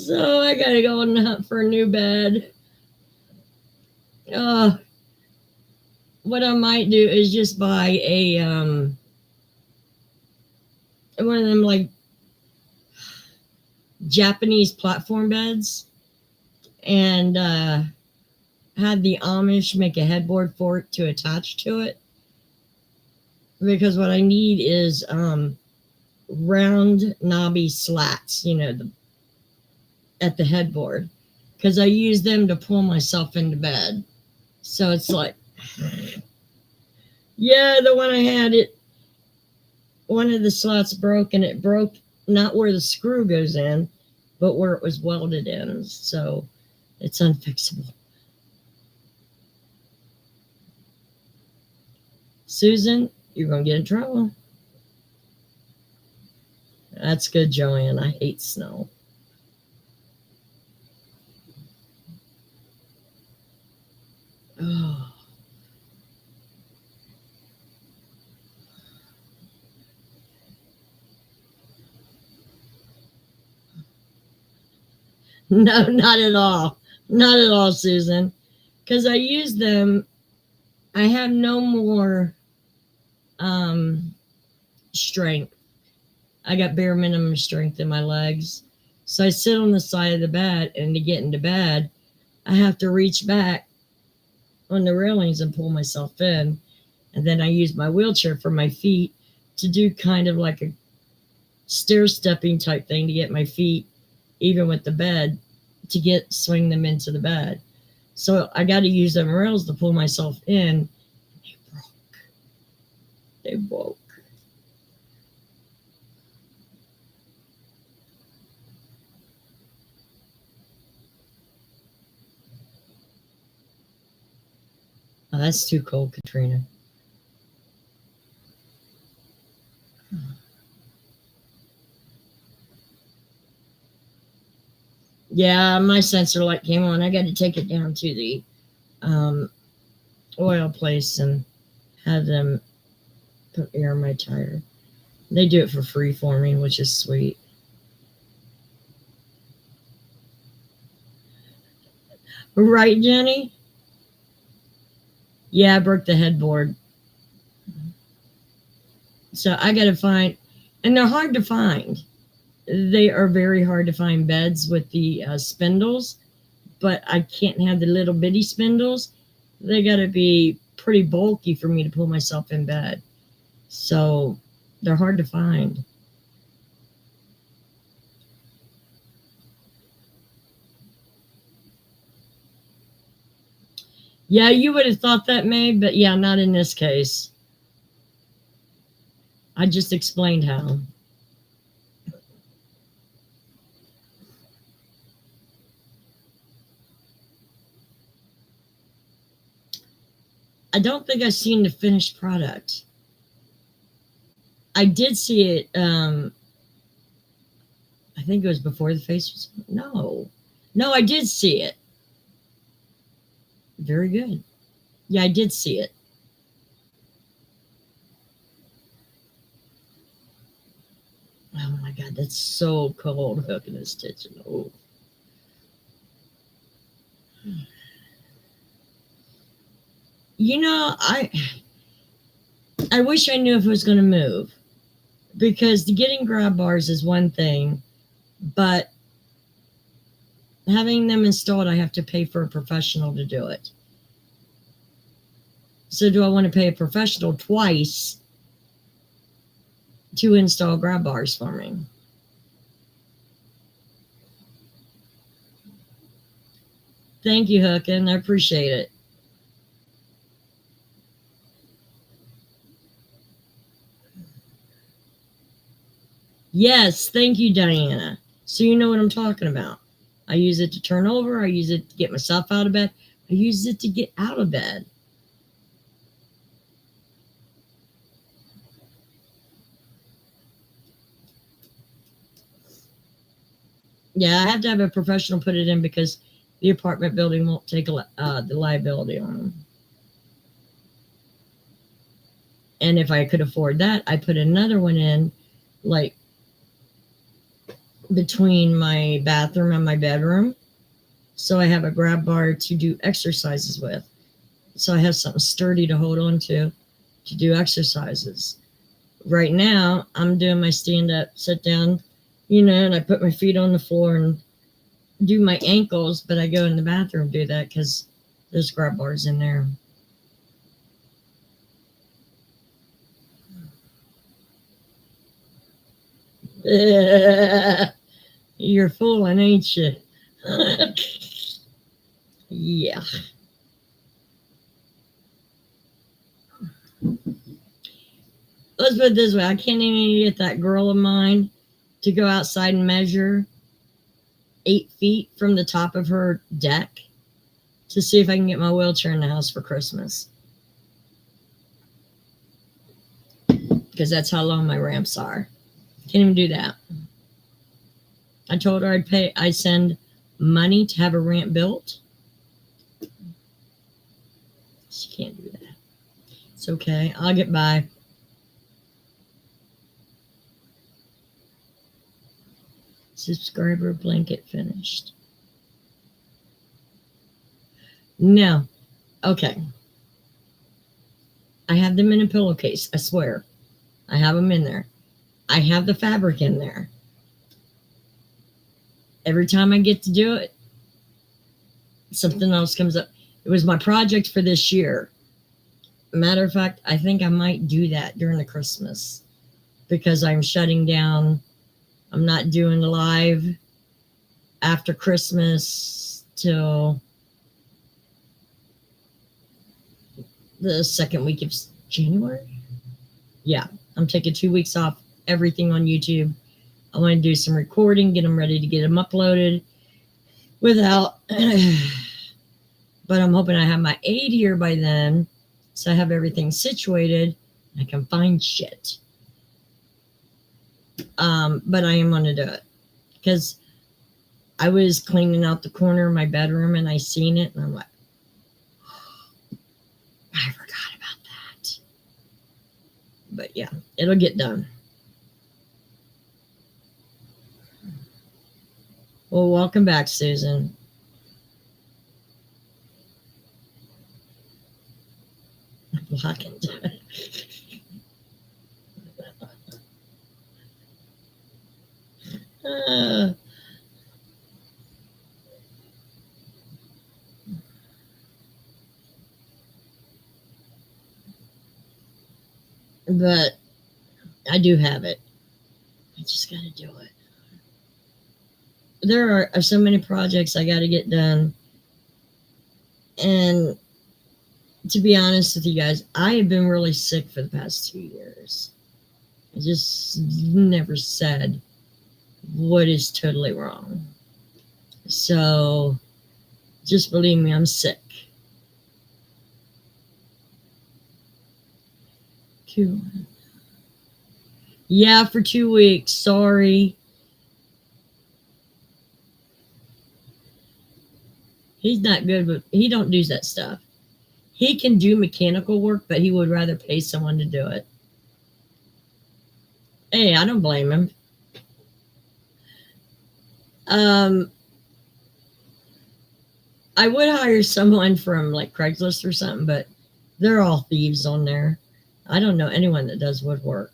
Speaker 1: So I gotta go and hunt for a new bed. Uh, what I might do is just buy a one of them like Japanese platform beds and had the Amish make a headboard for it to attach to it. Because what I need is round knobby slats, at the headboard. Because I use them to pull myself into bed. So it's like, yeah, the one I had, one of the slots broke, and it broke not where the screw goes in, but where it was welded in. So it's unfixable. Susan, you're going to get in trouble. That's good, Joanne. I hate snow. Oh. No, not at all. Not at all, Susan. Because I use them, I have no more strength. I got bare minimum strength in my legs. So I sit on the side of the bed, and to get into bed, I have to reach back on the railings and pull myself in. And then I use my wheelchair for my feet to do kind of like a stair stepping type thing to get my feet even with the bed to swing them into the bed. So I got to use them rails to pull myself in. They broke. They broke. Oh, that's too cold, Katrina. Yeah, my sensor light came on. I got to take it down to the oil place and have them put air in my tire. They do it for free for me, which is sweet. Right, Jenny? Yeah, I broke the headboard. So I got to find, and they're hard to find. They are very hard to find beds with the spindles, but I can't have the little bitty spindles. They got to be pretty bulky for me to pull myself in bed. So they're hard to find. Yeah, you would have thought that, May, but yeah, not in this case. I just explained how. I don't think I've seen the finished product. I did see it. I think it was before the face was. No, I did see it. Very good. Yeah, I did see it. Oh my God, that's so cold hooking and stitching. Oh. I wish I knew if it was going to move, because getting grab bars is one thing, but having them installed, I have to pay for a professional to do it. So do I want to pay a professional twice to install grab bars for me? Thank you, Hookin. I appreciate it. Yes, thank you, Diana. So you know what I'm talking about. I use it to turn over. I use it to get myself out of bed. I use it to get out of bed. Yeah, I have to have a professional put it in because the apartment building won't take the liability on them. And if I could afford that, I put another one in, like between my bathroom and my bedroom. So I have a grab bar to do exercises with. So I have something sturdy to hold on to do exercises. Right now, I'm doing my stand up, sit down, and I put my feet on the floor and do my ankles, but I go in the bathroom do that because there's grab bars in there. You're fooling, ain't you? Yeah. Let's put it this way, I can't even get that girl of mine to go outside and measure 8 feet from the top of her deck to see if I can get my wheelchair in the house for Christmas. Because that's how long my ramps are. Can't even do that. I told her I'd send money to have a ramp built. She can't do that. It's okay. I'll get by. Subscriber blanket finished. No. Okay. I have them in a pillowcase. I swear. I have them in there. I have the fabric in there. Every time I get to do it, something else comes up. It was my project for this year. Matter of fact, I think I might do that during the Christmas because I'm shutting down. I'm not doing live after Christmas till the second week of January. Yeah, I'm taking 2 weeks off everything on YouTube. I want to do some recording, get them ready to get them uploaded without, but I'm hoping I have my aid here by then. So I have everything situated. I can find shit. But I am going to do it because I was cleaning out the corner of my bedroom and I seen it and I'm like, I forgot about that. But yeah, it'll get done. Well, welcome back, Susan. Blocking. But I do have it. I just got to do it. There are so many projects I got to get done. And to be honest with you guys, I have been really sick for the past 2 years. I just never said what is totally wrong. So just believe me, I'm sick. Yeah, for 2 weeks. Sorry. He's not good, but he don't do that stuff. He can do mechanical work, but he would rather pay someone to do it. Hey, I don't blame him. I would hire someone from like Craigslist or something, but they're all thieves on there. I don't know anyone that does woodwork.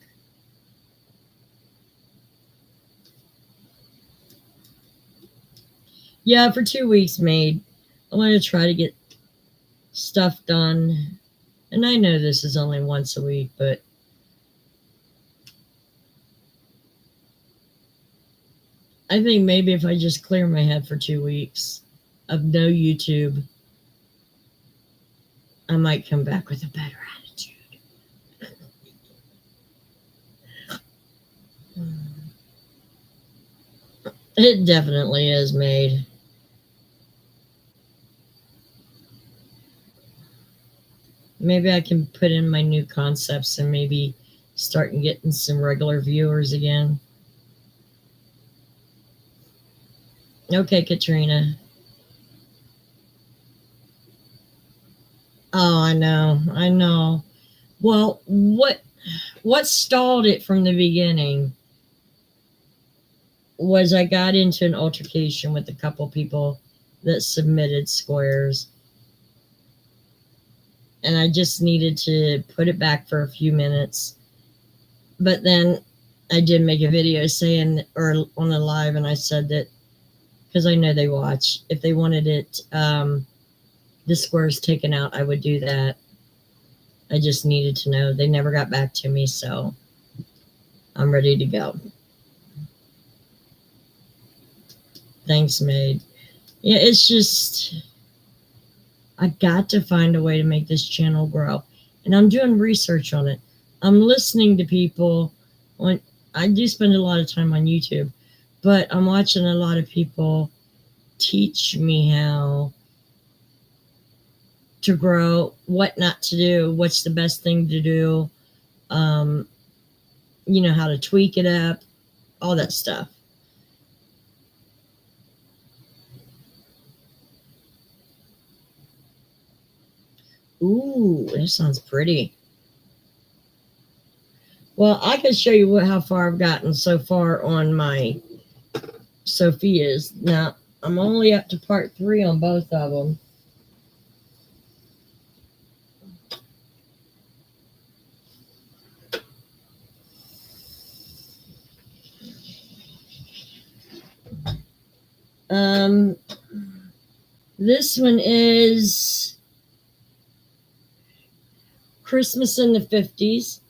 Speaker 1: Yeah, for 2 weeks, maid. I want to try to get stuff done. And I know this is only once a week, but I think maybe if I just clear my head for 2 weeks of no YouTube, I might come back with a better attitude. It definitely is made. Maybe I can put in my new concepts and maybe start getting some regular viewers again. Okay, Katrina. Oh, I know. I know. Well, what stalled it from the beginning was I got into an altercation with a couple people that submitted squares, and I just needed to put it back for a few minutes. But then I did make a video saying, or on a live, and I said that because I know they watch, if they wanted it, the squares taken out, I would do that. I just needed to know. They never got back to me, so I'm ready to go. Thanks, Maid. Yeah, it's just I got to find a way to make this channel grow. And I'm doing research on it. I'm listening to people on I do spend a lot of time on YouTube, but I'm watching a lot of people teach me how to grow, what not to do, what's the best thing to do, um, how to tweak it up, all that stuff. Ooh, that sounds pretty. Well, I can show you how far I've gotten so far on my Sophia's. Now, I'm only up to part 3 on both of them. Um, this one is Christmas in the 50s.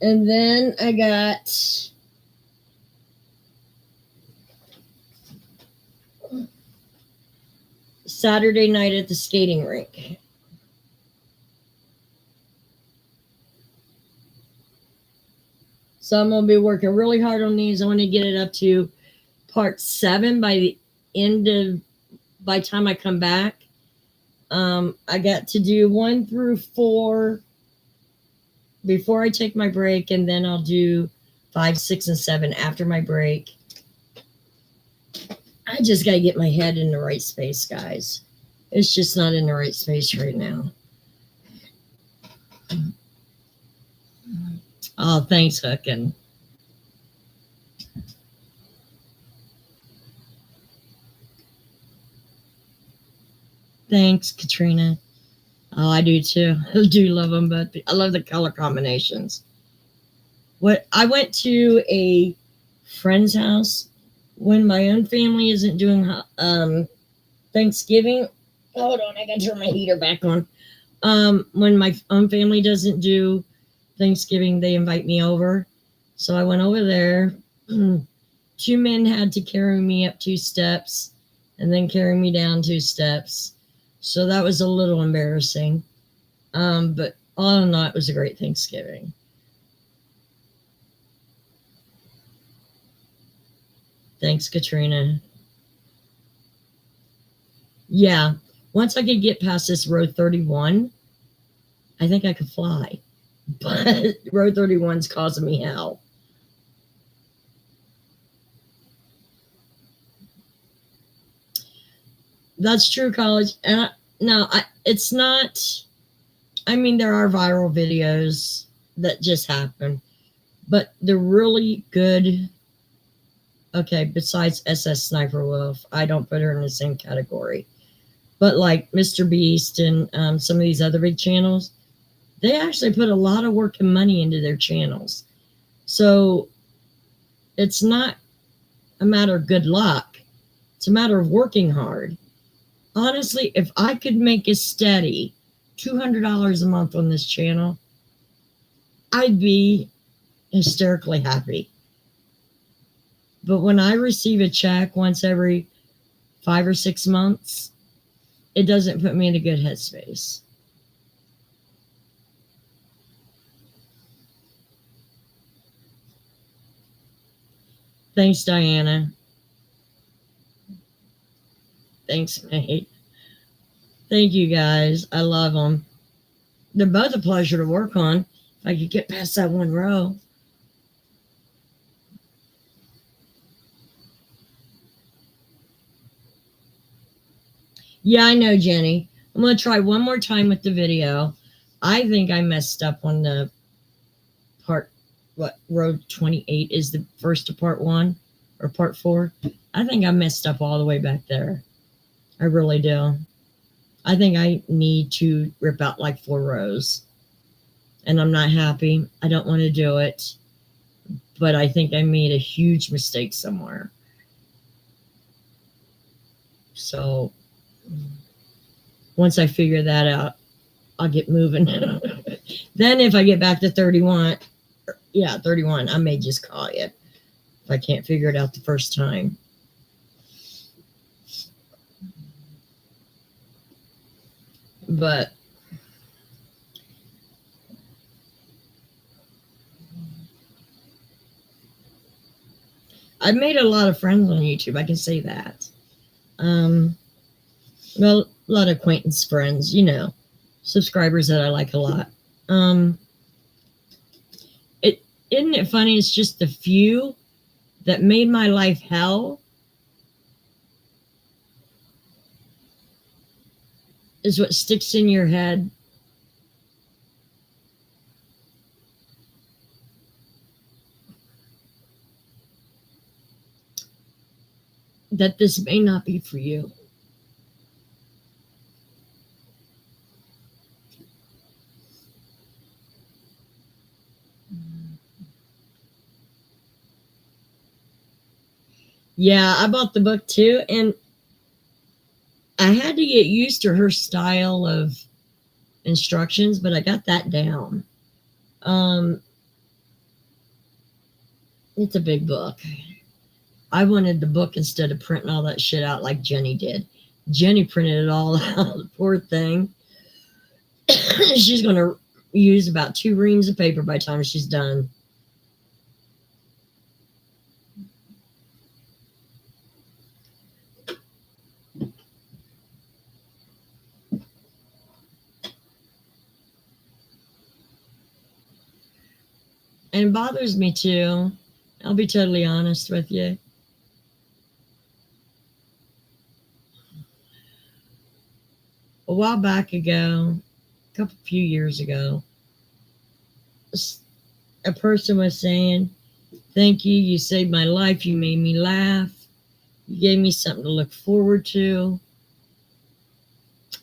Speaker 1: And then I got Saturday night at the skating rink. So I'm going to be working really hard on these. I want to get it up to part 7 by the time I come back. I got to do 1 through 4 before I take my break, and then I'll do 5, 6, and 7 after my break. I just got to get my head in the right space, guys. It's just not in the right space right now. Oh, thanks, Hookin'. Thanks, Katrina. Oh, I do too. I do love them, but I love the color combinations. What I went to a friend's house when my own family isn't doing Thanksgiving. Hold on, I gotta turn my heater back on. When my own family doesn't do Thanksgiving, they invite me over. So I went over there. 2 men had to carry me up 2 steps and then carry me down 2 steps. So that was a little embarrassing. But all in all, it was a great Thanksgiving. Thanks, Katrina. Yeah, once I could get past this road 31, I think I could fly. But road 31's causing me hell. That's true, college. And it's not. I mean, there are viral videos that just happen, but the really good. Okay, besides SS Sniper Wolf, I don't put her in the same category. But like Mr. Beast and some of these other big channels, they actually put a lot of work and money into their channels. So it's not a matter of good luck. It's a matter of working hard. Honestly, if I could make a steady $200 a month on this channel, I'd be hysterically happy. But when I receive a check once every 5 or 6 months, it doesn't put me in a good headspace. Thanks, Diana. Thanks, mate. Thank you, guys. I love them. They're both a pleasure to work on. If I could get past that one row. Yeah, I know, Jenny. I'm going to try one more time with the video. I think I messed up on the part, what, row 28 is the first of part 1 or part 4. I think I messed up all the way back there. I really do. I think I need to rip out like 4 rows. And I'm not happy. I don't want to do it. But I think I made a huge mistake somewhere. So once I figure that out, I'll get moving. Then if I get back to 31, I may just call you if I can't figure it out the first time. But I've made a lot of friends on YouTube. I can say that. Well, a lot of acquaintance friends, subscribers that I like a lot. Isn't it funny? It's just the few that made my life hell is what sticks in your head. That this may not be for you. Yeah, I bought the book too, and I had to get used to her style of instructions, but I got that down. It's a big book. I wanted the book instead of printing all that shit out like Jenny did. Jenny printed it all out, the poor thing. She's going to use about 2 reams of paper by the time she's done. And it bothers me too. I'll be totally honest with you. A while back ago, few years ago, a person was saying, "Thank you, you saved my life, you made me laugh, you gave me something to look forward to."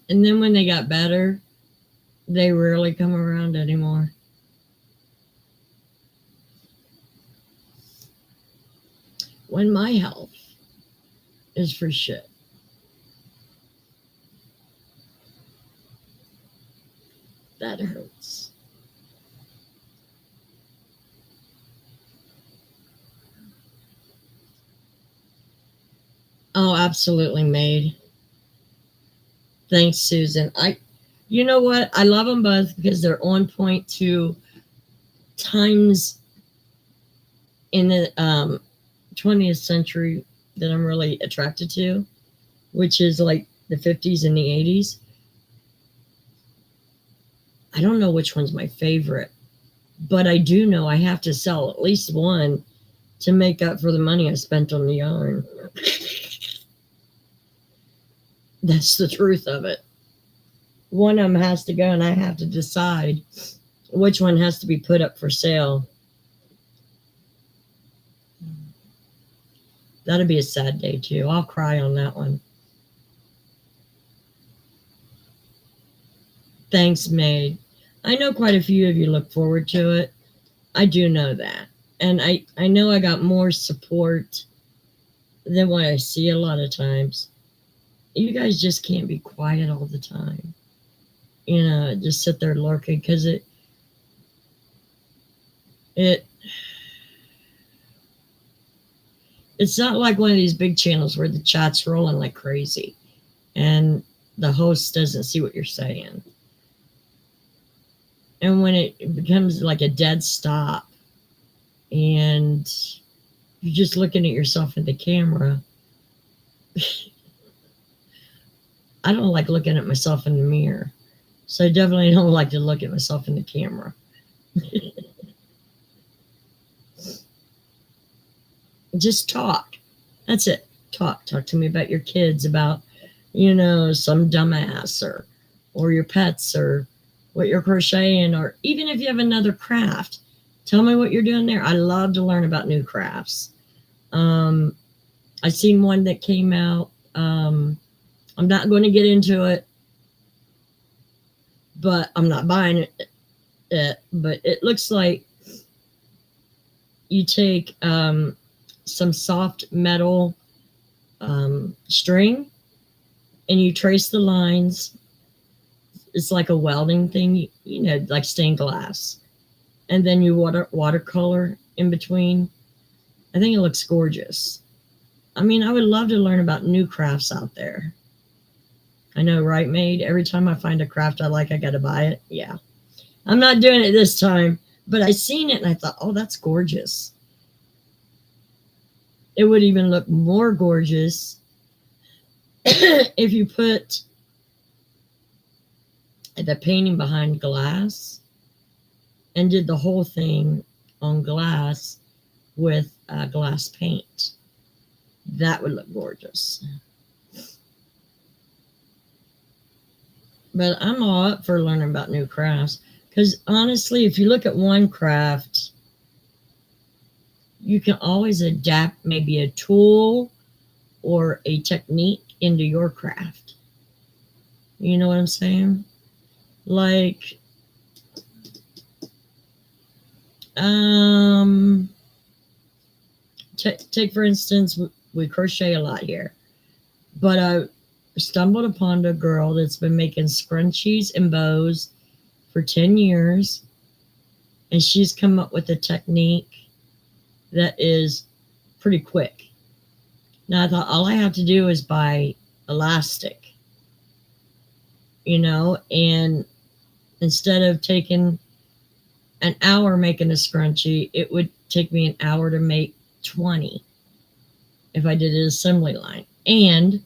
Speaker 1: And then when they got better, they rarely come around anymore. When my health is for shit. That hurts. Oh, absolutely, made. Thanks, Susan. You know what? I love them both because they're on point to times in the 20th century that I'm really attracted to, which is like the 50s and the 80s. I don't know which one's my favorite, but I do know I have to sell at least one to make up for the money I spent on the yarn. That's the truth of it. One of them has to go, and I have to decide which one has to be put up for sale. That'll be a sad day too. I'll cry on that one. Thanks, Maid. I know quite a few of you look forward to it. I do know that. And I know I got more support than what I see a lot of times. You guys just can't be quiet all the time. Just sit there lurking because it's not like one of these big channels where the chat's rolling like crazy and the host doesn't see what you're saying. And when it becomes like a dead stop and you're just looking at yourself in the camera. I don't like looking at myself in the mirror. So I definitely don't like to look at myself in the camera. Just talk. That's it. Talk. Talk to me about your kids, about, some dumbass or your pets or what you're crocheting, or even if you have another craft, tell me what you're doing there. I love to learn about new crafts. I seen one that came out. I'm not going to get into it, but I'm not buying it. But it looks like you take some soft metal string and you trace the lines. It's like a welding thing, like stained glass. And then you watercolor in between. I think it looks gorgeous. I mean, I would love to learn about new crafts out there. I know, right, Maid? Every time I find a craft I like, I got to buy it. Yeah. I'm not doing it this time, but I seen it and I thought, oh, that's gorgeous. It would even look more gorgeous if you put the painting behind glass and did the whole thing on glass with glass paint. That would look gorgeous. But I'm all up for learning about new crafts, because honestly, if you look at one craft, you can always adapt maybe a tool or a technique into your craft. You know what I'm saying? Like, take for instance, we crochet a lot here, but I stumbled upon a girl that's been making scrunchies and bows for 10 years, and she's come up with a technique that is pretty quick. Now I thought all I have to do is buy elastic, and instead of taking an hour making a scrunchie, it would take me an hour to make 20 if I did an assembly line. And,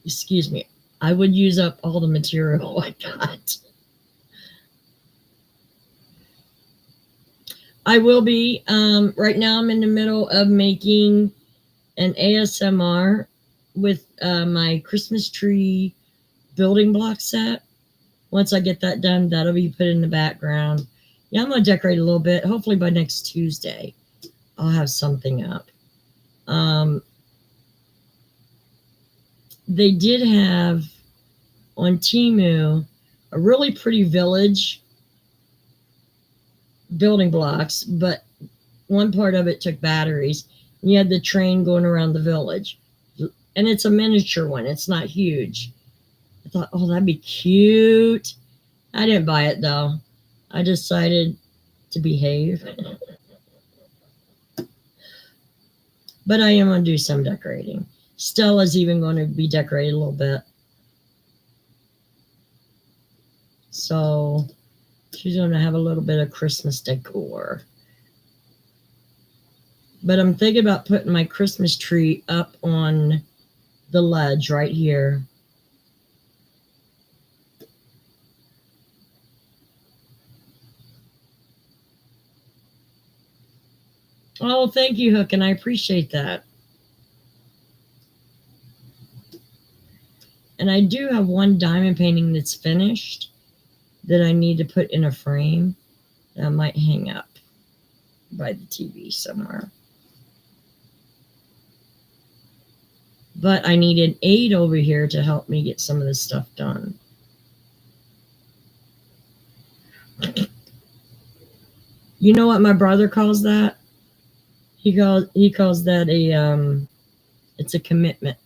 Speaker 1: excuse me, I would use up all the material I got. I will be, right now I'm in the middle of making an ASMR with my Christmas tree building block set. Once I get that done, that'll be put in the background. Yeah, I'm going to decorate a little bit. Hopefully by next Tuesday, I'll have something up. They did have on Temu a really pretty village building blocks, but one part of it took batteries. You had the train going around the village, and it's a miniature one. It's not huge. I thought, oh, that'd be cute. I didn't buy it though. I decided to behave. But I am going to do some decorating. Stella's even going to be decorated a little bit. So she's going to have a little bit of Christmas decor. But I'm thinking about putting my Christmas tree up on the ledge right here. Oh, thank you, Hook, and I appreciate that. And I do have one diamond painting that's finished that I need to put in a frame that I might hang up by the TV somewhere. But I need an aide over here to help me get some of this stuff done. You know what my brother calls that? He calls that it's a commitment.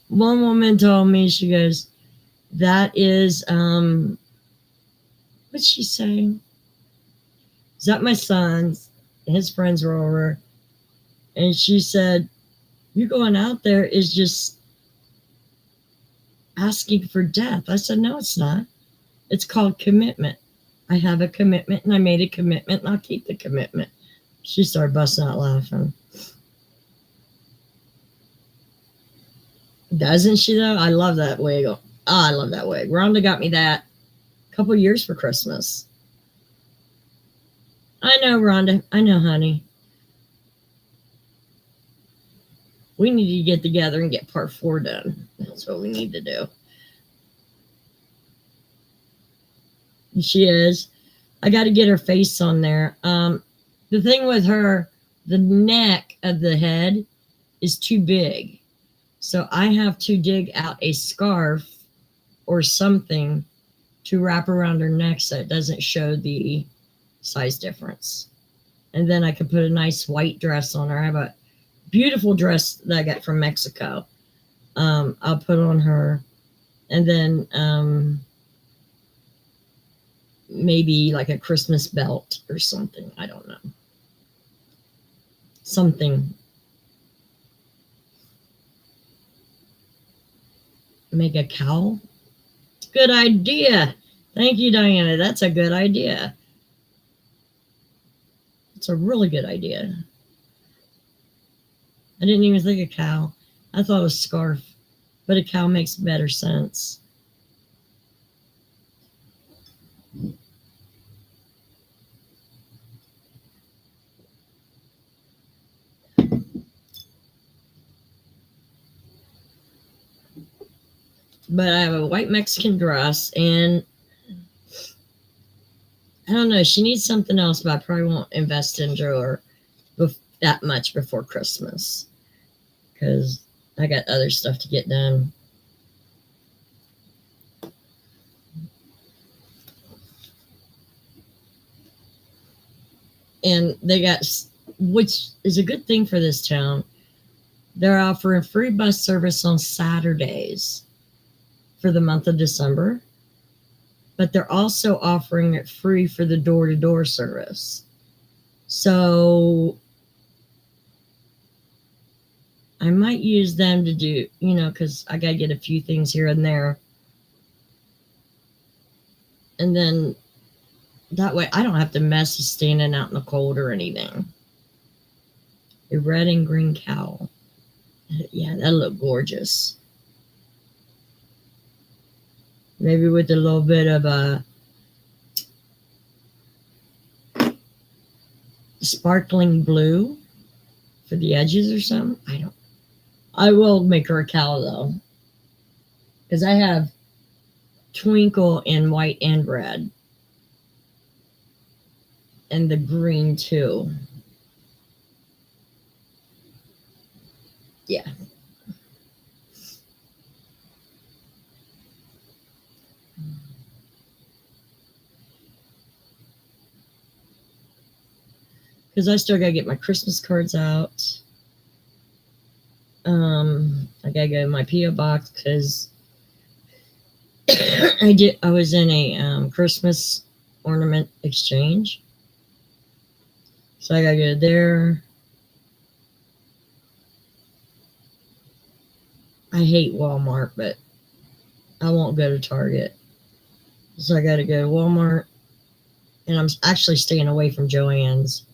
Speaker 1: One woman told me, she goes, that is, what's she saying? Is that my son's? His friends were over. And she said, you going out there is just asking for death. I said, no, it's not. It's called commitment. I have a commitment and I made a commitment and I'll keep the commitment. She started busting out laughing. Doesn't she though? I love that wig. Oh, I love that wig. Rhonda got me that a couple years for Christmas. I know, Rhonda. I know, honey. We need to get together and get part 4 done. That's what we need to do. She is. I got to get her face on there. The thing with her, the neck of the head is too big. So I have to dig out a scarf or something to wrap around her neck so it doesn't show the size difference. And then I could put a nice white dress on her. I have a beautiful dress that I got from Mexico. I'll put on her. And then maybe like a Christmas belt or something. I don't know. Something. Make a cowl. Good idea. Thank you, Diana. That's a good idea. It's a really good idea. I didn't even think of cowl. I thought it was scarf, but a cowl makes better sense. But I have a white Mexican dress, and I don't know. She needs something else, but I probably won't invest into her that much before Christmas because I got other stuff to get done. And they got, which is a good thing for this town, they're offering free bus service on Saturdays for the month of December, but they're also offering it free for the door-to-door service. So I might use them to do, because I got to get a few things here and there. And then that way I don't have to mess with standing out in the cold or anything. A red and green cowl. Yeah, that'll look gorgeous. Maybe with a little bit of a sparkling blue for the edges or something. I will make her a cowl though. Because I have twinkle in white and red. And the green too. Yeah. Because I still got to get my Christmas cards out. I got to go to my P.O. box because I was in a Christmas ornament exchange. So I got to go there. I hate Walmart, but I won't go to Target. So I got to go to Walmart. And I'm actually staying away from Joann's.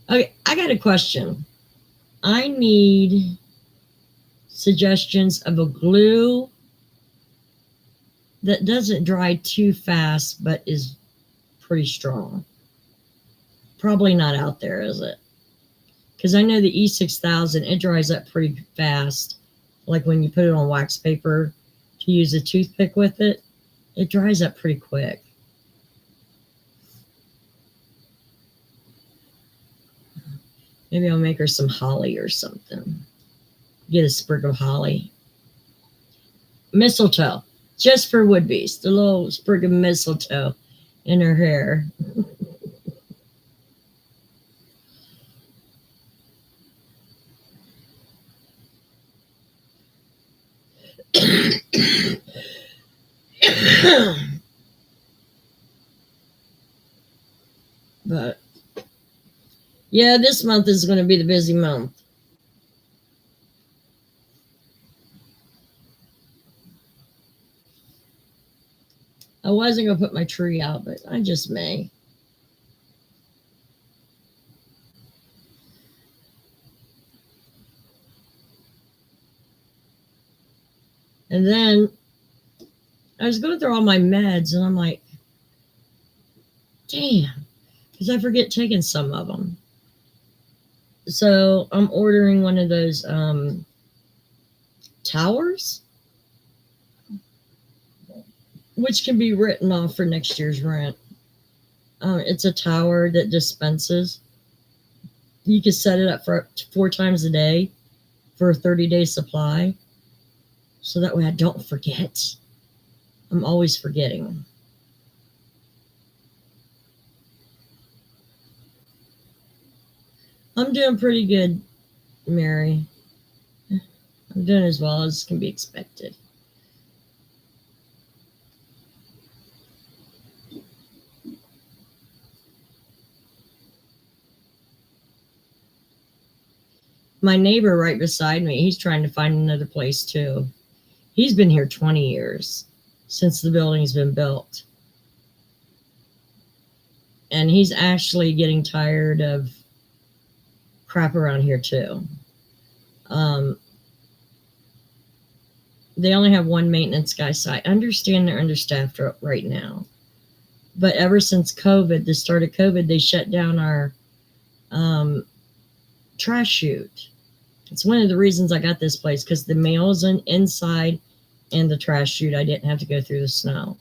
Speaker 1: Okay, I got a question. I need suggestions of a glue that doesn't dry too fast, but is pretty strong. Probably not out there, is it? Because I know the E6000, it dries up pretty fast. Like when you put it on wax paper to use a toothpick with it, it dries up pretty quick. Maybe I'll make her some holly or something. Get a sprig of holly. Mistletoe. Just for would-be's. The little sprig of mistletoe in her hair. But yeah, this month is going to be the busy month. I wasn't going to put my tree out, but I just may. And then I was going through all my meds, and I'm like, damn, because I forget taking some of them. So I'm ordering one of those towers, which can be written off for next year's rent. It's a tower that dispenses. You can set it up for 4 times a day for a 30-day supply. So that way I don't forget. I'm always forgetting. I'm doing pretty good, Mary. I'm doing as well as can be expected. My neighbor right beside me, he's trying to find another place too. He's been here 20 years since the building's been built. And he's actually getting tired of crap around here too. They only have one maintenance guy, so I understand they're understaffed right now. But ever since COVID, the start of COVID, they shut down our trash chute. It's one of the reasons I got this place, because the mail is inside and the trash chute. I didn't have to go through the snow.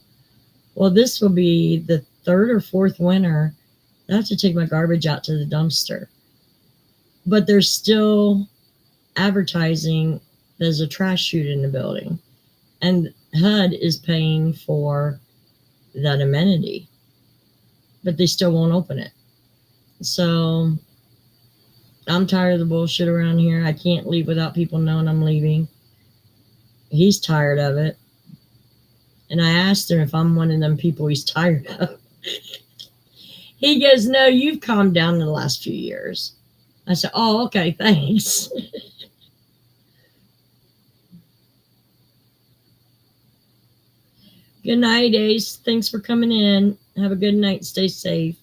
Speaker 1: Well, this will be the 3rd or 4th winter I have to take my garbage out to the dumpster. But they're still advertising there's a trash chute in the building. And HUD is paying for that amenity. But they still won't open it. So I'm tired of the bullshit around here. I can't leave without people knowing I'm leaving. He's tired of it. And I asked him if I'm one of them people he's tired of. He goes, no, you've calmed down in the last few years. I said, oh, okay, thanks. Good night, Ace. Thanks for coming in. Have a good night. Stay safe.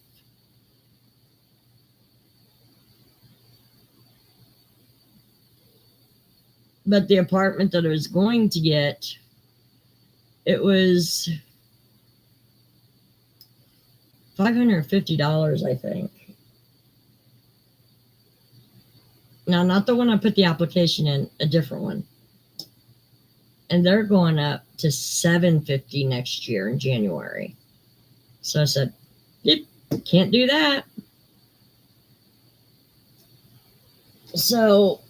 Speaker 1: But the apartment that I was going to get, it was $550, I think. Now, not the one I put the application in, a different one. And they're going up to $750 next year in January. So I said, yep, can't do that. So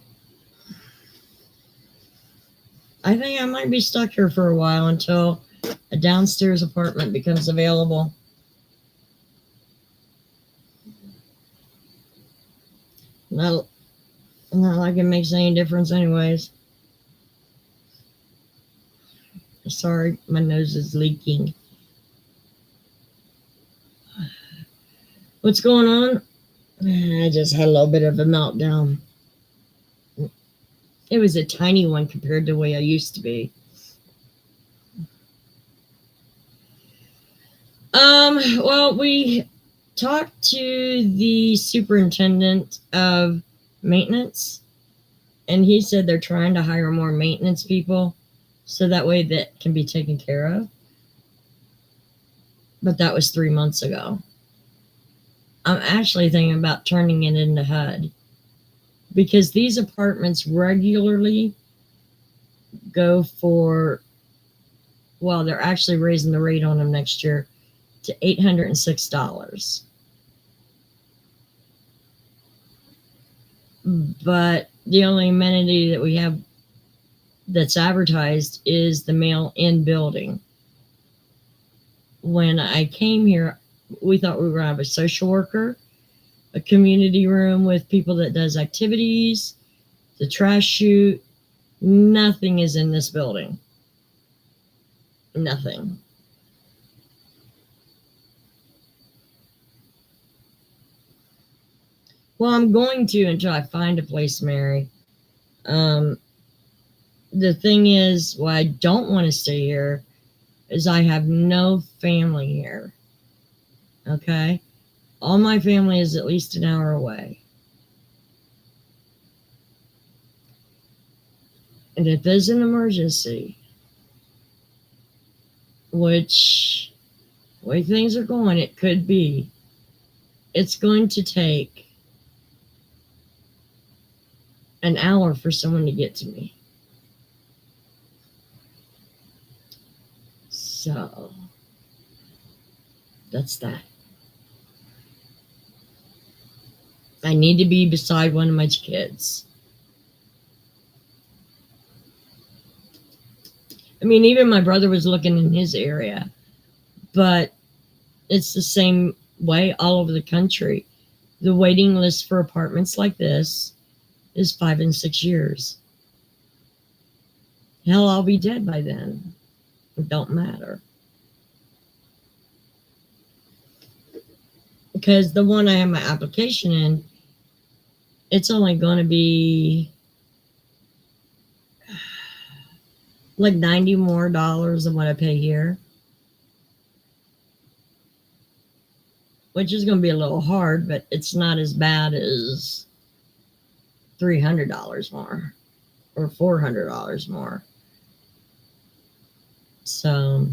Speaker 1: I think I might be stuck here for a while until a downstairs apartment becomes available. Not like it makes any difference anyways. Sorry, my nose is leaking. What's going on? I just had a little bit of a meltdown. It was a tiny one compared to the way I used to be. Well, we talked to the superintendent of maintenance, and he said they're trying to hire more maintenance people so that way that can be taken care of. But that was 3 months ago. I'm actually thinking about turning it into HUD, because these apartments regularly go for, well, they're actually raising the rate on them next year to $806. But the only amenity that we have that's advertised is the mail-in building. When I came here, we thought we were going to have a social worker, a community room with people that does activities, the trash chute. Nothing is in this building. Nothing. Well, I'm going to until I find a place, Mary. The thing is, why I don't want to stay here is I have no family here. Okay? All my family is at least an hour away. And if there's an emergency, which the way things are going, it could be, it's going to take an hour for someone to get to me. So that's that. I need to be beside one of my kids. I mean, even my brother was looking in his area, but it's the same way all over the country. The waiting list for apartments like this is 5 and 6 years. Hell, I'll be dead by then. It don't matter. Because the one I have my application in, it's only going to be like $90 more than what I pay here. Which is going to be a little hard, but it's not as bad as $300 more or $400 more. So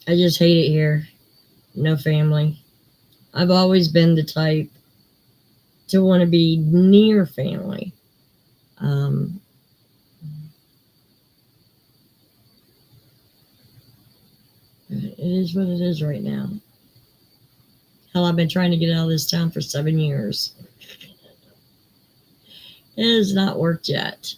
Speaker 1: I just hate it here. No family. I've always been the type to want to be near family. It is what it is right now. Hell, I've been trying to get out of this town for 7 years. It has not worked yet.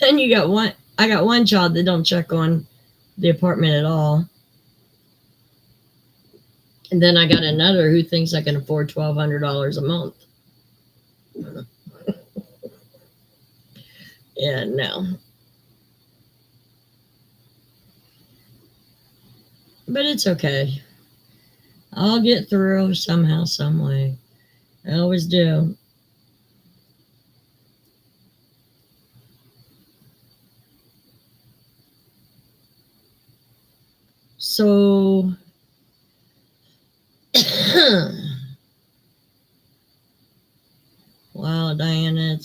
Speaker 1: Then I got one child that don't check on the apartment at all. And then I got another who thinks I can afford $1,200 a month. Yeah, no. But it's okay. I'll get through somehow, some way. I always do. So, wow, Diana,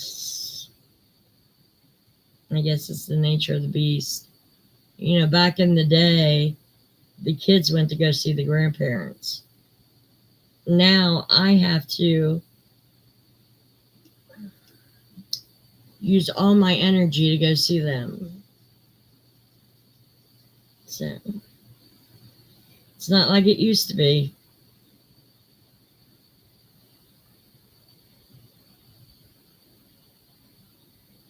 Speaker 1: I guess it's the nature of the beast. You know, back in the day, the kids went to go see the grandparents. Now I have to use all my energy to go see them. So it's not like it used to be.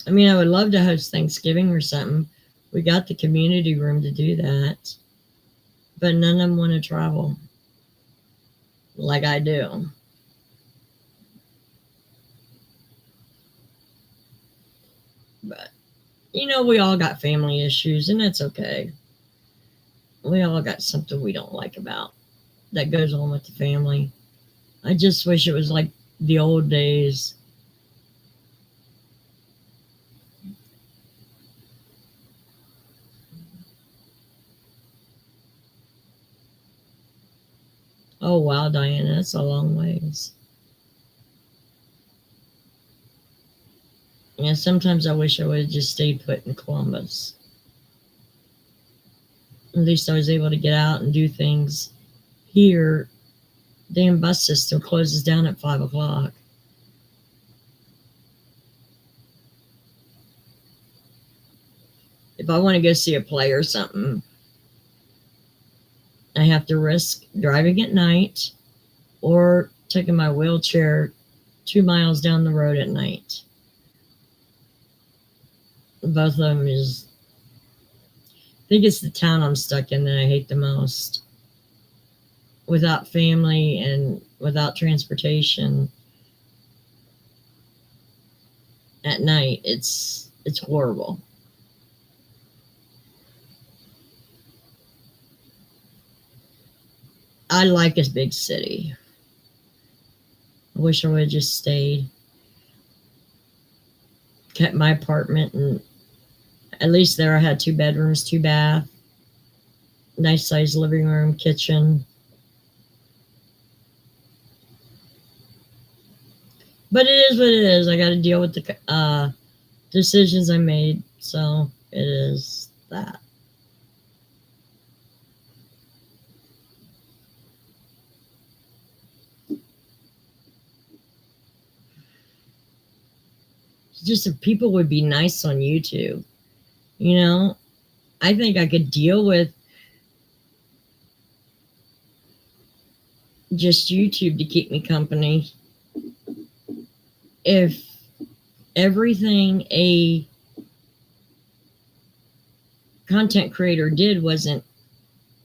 Speaker 1: I mean, I would love to host Thanksgiving or something. We got the community room to do that. But none of them want to travel like I do. But, you know, we all got family issues, and that's okay. We all got something we don't like about that goes on with the family. I just wish it was like the old days. Oh, wow, Diana, that's a long ways. Yeah, sometimes I wish I would have just stayed put in Columbus. At least I was able to get out and do things. Here, damn bus system closes down at 5 o'clock. If I want to go see a play or something, I have to risk driving at night or taking my wheelchair 2 miles down the road at night. Both of them is, I think it's the town I'm stuck in that I hate the most. Without family and without transportation at night, it's horrible. I like a big city. I wish I would have just stayed. kept my apartment, and at least there I had 2 bedrooms, 2 bath, nice sized living room, kitchen. But it is what it is. I got to deal with the decisions I made. So it is that. Just if people would be nice on YouTube, you know, I think I could deal with just YouTube to keep me company if everything a content creator did wasn't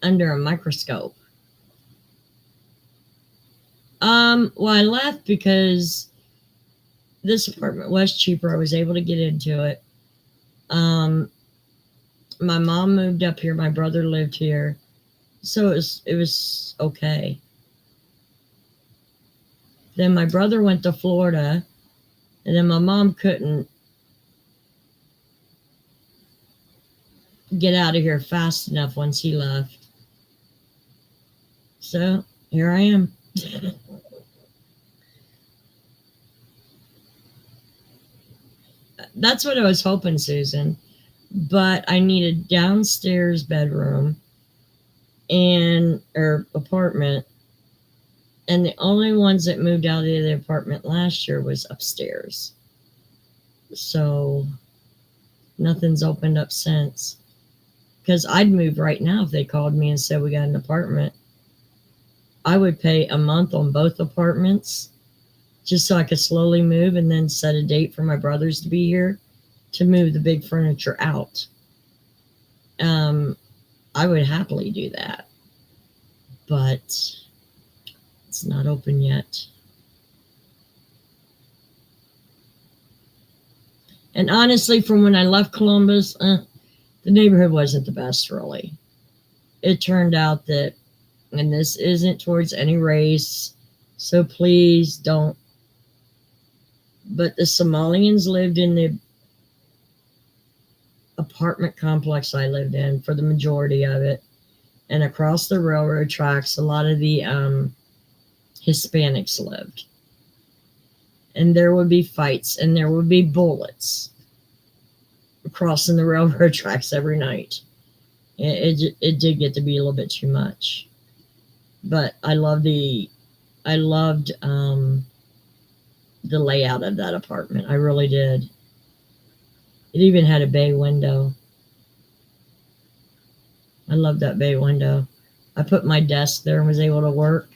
Speaker 1: under a microscope. Well, I left because this apartment was cheaper. I was able to get into it. My mom moved up here. My brother lived here, so it was okay. Then my brother went to Florida, and then my mom couldn't get out of here fast enough once he left. So here I am. That's what I was hoping, Susan. But I need a downstairs bedroom or apartment. And the only ones that moved out of the apartment last year was upstairs. So nothing's opened up since. Because I'd move right now if they called me and said we got an apartment. I would pay a month on both apartments just so I could slowly move and then set a date for my brothers to be here to move the big furniture out. I would happily do that. But it's not open yet. And honestly, from when I left Columbus, the neighborhood wasn't the best, really. It turned out that, and this isn't towards any race, so please don't, but the Somalians lived in the apartment complex I lived in for the majority of it. And across the railroad tracks, a lot of the Hispanics lived. And there would be fights and there would be bullets crossing the railroad tracks every night. It did get to be a little bit too much. But I loved the layout of that apartment. I really did. It even had a bay window. I loved that bay window. I put my desk there and was able to work.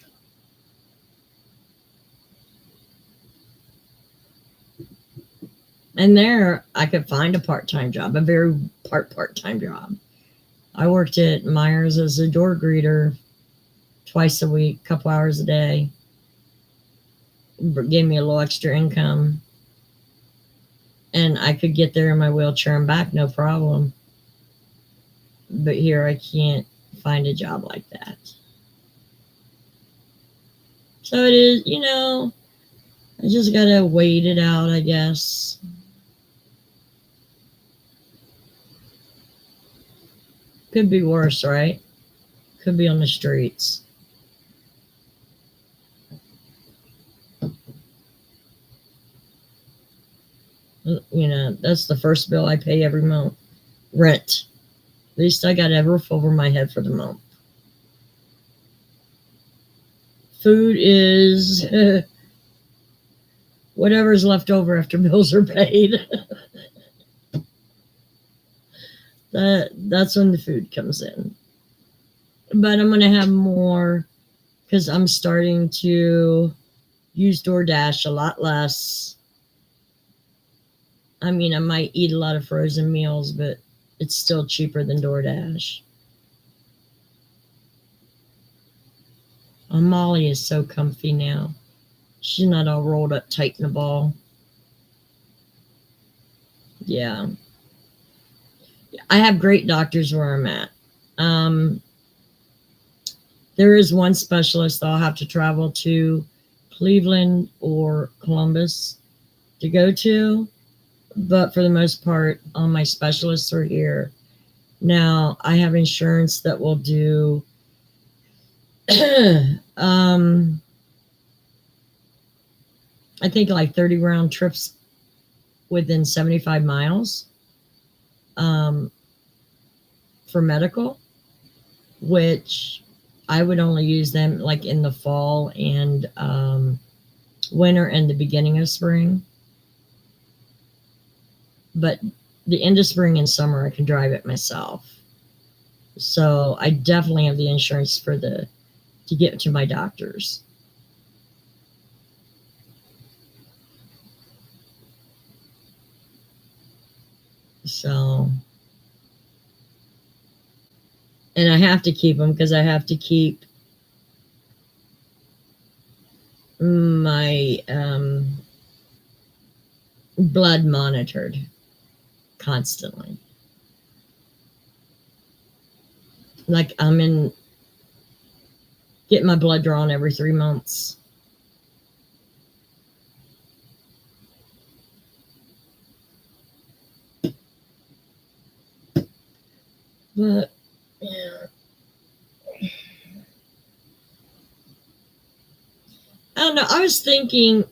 Speaker 1: And there I could find a part-time job, a very part-time job. I worked at Myers as a door greeter twice a week, a couple hours a day. It gave me a little extra income. And I could get there in my wheelchair and back, no problem. But here I can't find a job like that. So it is, I just got to wait it out, I guess. Could be worse, right? Could be on the streets. That's the first bill I pay every month. Rent. At least I got a roof over my head for the month. Food is whatever's left over after bills are paid. That's when the food comes in. But I'm going to have more because I'm starting to use DoorDash a lot less. I mean, I might eat a lot of frozen meals, but it's still cheaper than DoorDash. Oh, Molly is so comfy now. She's not all rolled up tight in a ball. Yeah. I have great doctors where I'm at. There is one specialist I'll have to travel to Cleveland or Columbus to go to. But for the most part, all my specialists are here. Now, I have insurance that will do I think like 30 round trips within 75 miles um, for medical, which I would only use them like in the fall and winter and the beginning of spring. But the end of spring and summer, I can drive it myself. So I definitely have the insurance for to get to my doctors. So, and I have to keep them because I have to keep my blood monitored constantly. Like I'm in getting my blood drawn every 3 months. But yeah. I don't know. I was thinking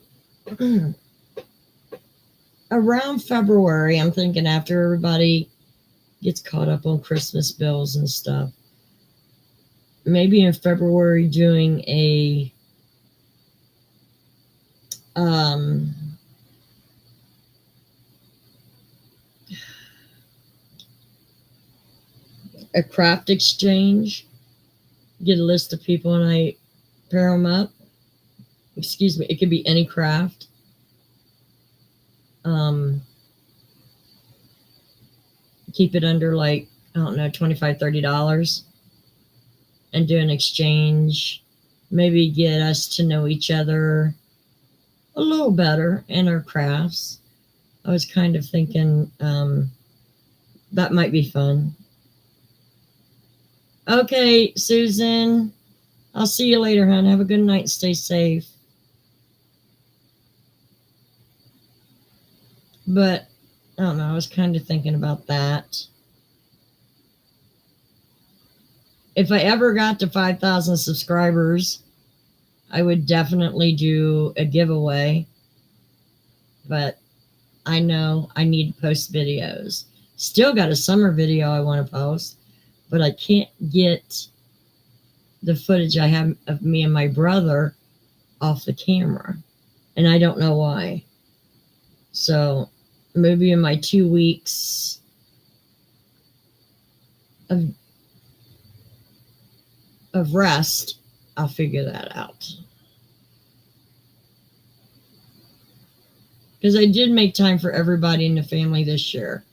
Speaker 1: around February, I'm thinking after everybody gets caught up on Christmas bills and stuff, maybe in February doing um, a craft exchange, get a list of people and I pair them up. Excuse me, it could be any craft. Keep it under like, I don't know, $25, $30 and do an exchange. Maybe get us to know each other a little better in our crafts. I was kind of thinking that might be fun. Okay, Susan, I'll see you later, hon. Have a good night. Stay safe. But I don't know. I was kind of thinking about that. If I ever got to 5,000 subscribers, I would definitely do a giveaway. But I know I need to post videos. Still got a summer video I want to post, but I can't get the footage I have of me and my brother off the camera. And I don't know why. So maybe in my 2 weeks of rest, I'll figure that out. Because I did make time for everybody in the family this year.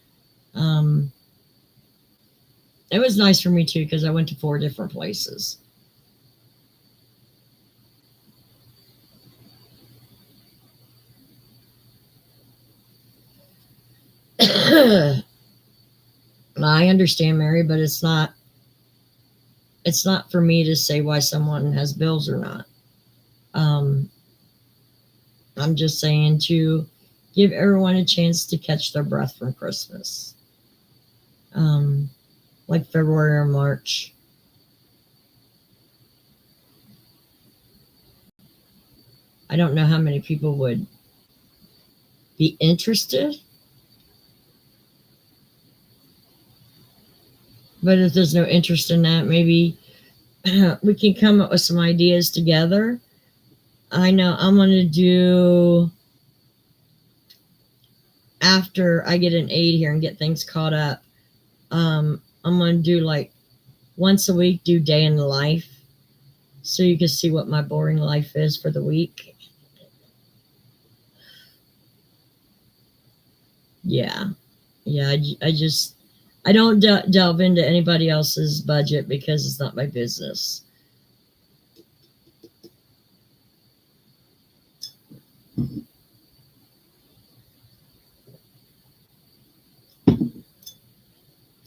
Speaker 1: It was nice for me too because I went to 4 different places. I understand, Mary, but it's not for me to say why someone has bills or not. I'm just saying to give everyone a chance to catch their breath from Christmas. Like February or March. I don't know how many people would be interested. But if there's no interest in that, maybe we can come up with some ideas together. I know I'm going to do, after I get an aid here and get things caught up, I'm going to do like once a week, do day in the life. So you can see what my boring life is for the week. Yeah. I don't delve into anybody else's budget because it's not my business.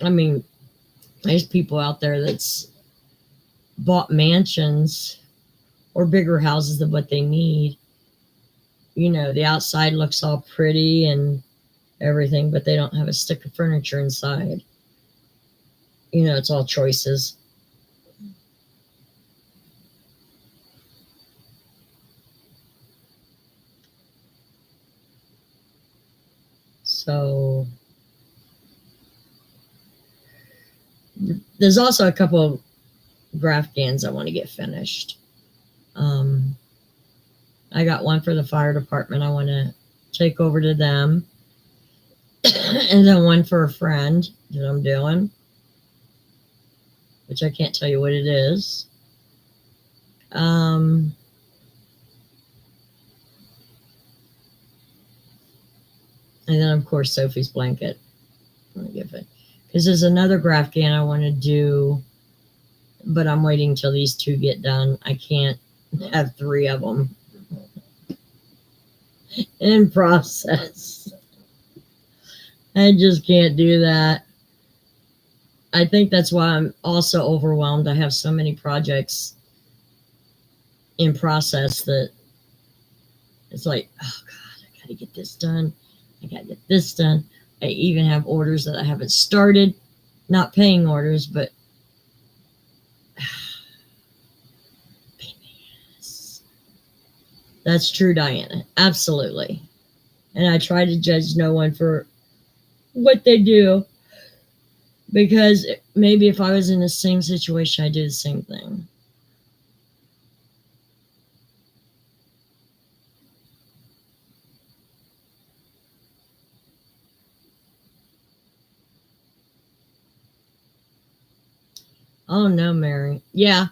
Speaker 1: I mean, there's people out there that's bought mansions or bigger houses than what they need. You know, the outside looks all pretty and everything, but they don't have a stick of furniture inside. It's all choices. So there's also a couple of graph cans I want to get finished. I got one for the fire department I want to take over to them. And then one for a friend that I'm doing, which I can't tell you what it is. And then, of course, Sophie's blanket. I'm going to give it. Because there's another graph can I want to do, but I'm waiting till these two get done. I can't have 3 of them in process. I just can't do that. I think that's why I'm also overwhelmed. I have so many projects in process that it's like, oh God, I got to get this done. I got to get this done. I even have orders that I haven't started, not paying orders, but that's true, Diana. Absolutely. And I try to judge no one for what they do, because maybe if I was in the same situation, I'd do the same thing. Oh no, Mary. Yeah.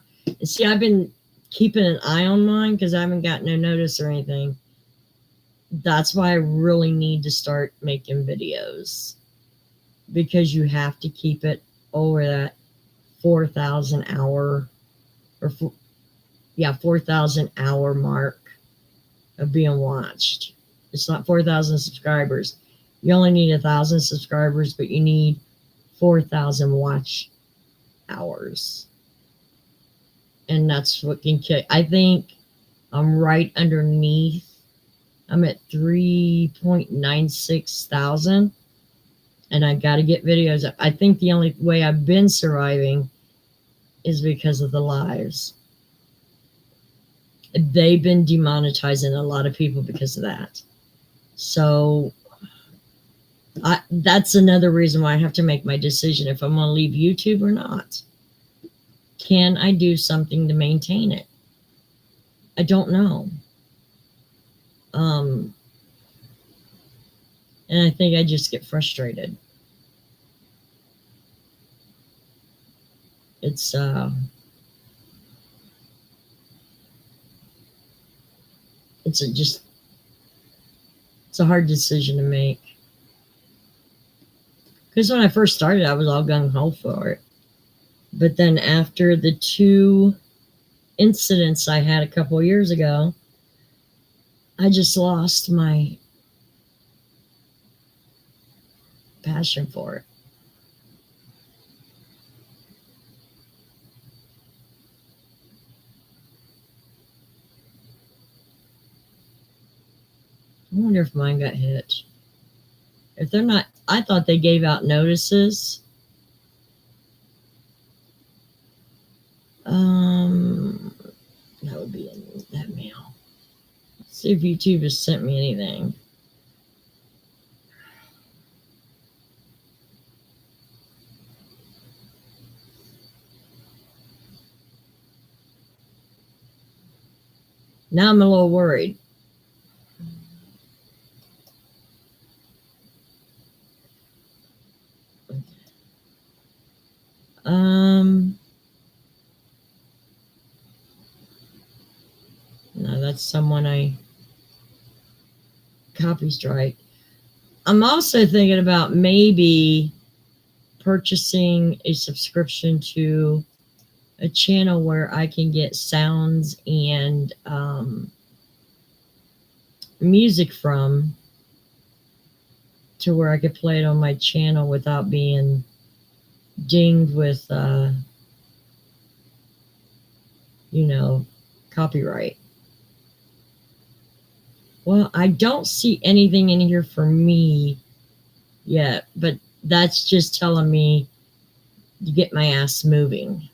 Speaker 1: See, I've been keeping an eye on mine because I haven't got no notice or anything. That's why I really need to start making videos, because you have to keep it over that 4,000 hour or 4,000 hour mark of being watched. It's not 4,000 subscribers. You only need 1,000 subscribers, but you need 4,000 watch hours. And that's what can kick. I think I'm right underneath. I'm at 3.96 thousand, and I got to get videos up. I think the only way I've been surviving is because of the lives. They've been demonetizing a lot of people because of that. So that's another reason why I have to make my decision if I'm going to leave YouTube or not. Can I do something to maintain it? I don't know. And I think I just get frustrated. It's it's a hard decision to make. Because when I first started, I was all gung-ho for it. But then after the 2 incidents I had a couple of years ago, I just lost my passion for it. I wonder if mine got hit. If they're not, I thought they gave out notices. That would be in that mail. Let's see if YouTube has sent me anything. Now I'm a little worried. No, that's someone I copy strike. I'm also thinking about maybe purchasing a subscription to a channel where I can get sounds and music from, to where I could play it on my channel without being dinged with copyright. Well, I don't see anything in here for me yet, but that's just telling me to get my ass moving.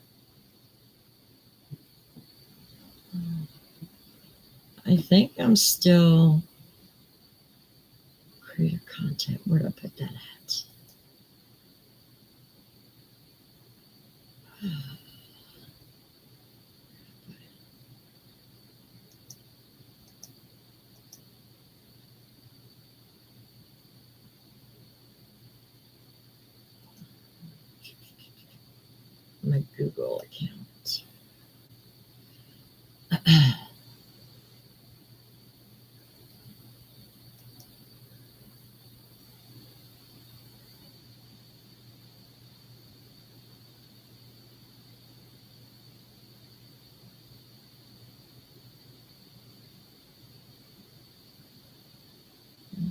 Speaker 1: I think I'm still creator content. Where'd I put that at? My Google account.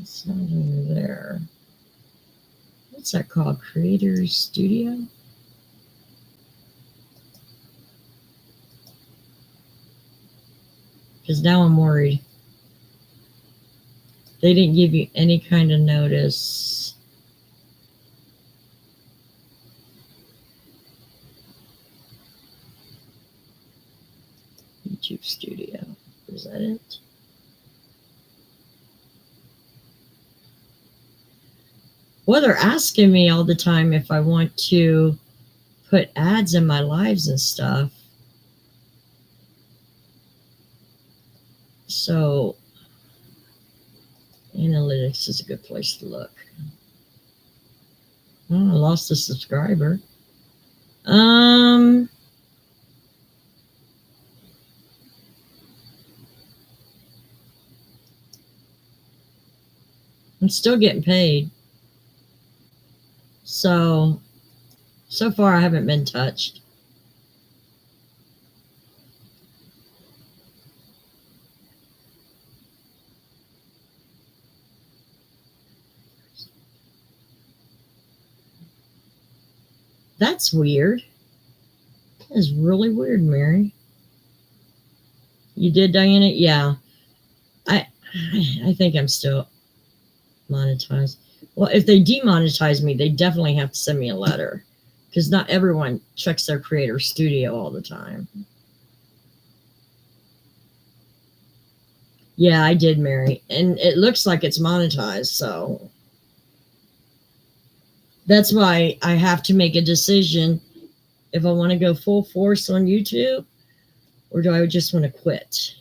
Speaker 1: It's not over there. What's that called? Creator Studio? Because now I'm worried. They didn't give you any kind of notice. YouTube Studio. Is that it? Well, they're asking me all the time if I want to put ads in my lives and stuff. So, analytics is a good place to look. Oh, I lost a subscriber. I'm still getting paid. So far I haven't been touched. That's weird. That is really weird, Mary. You did, Diana? Yeah. I think I'm still monetized. Well, if they demonetize me, they definitely have to send me a letter, because not everyone checks their creator studio all the time. Yeah, I did, Mary. And it looks like it's monetized, so that's why I have to make a decision if I want to go full force on YouTube or do I just want to quit.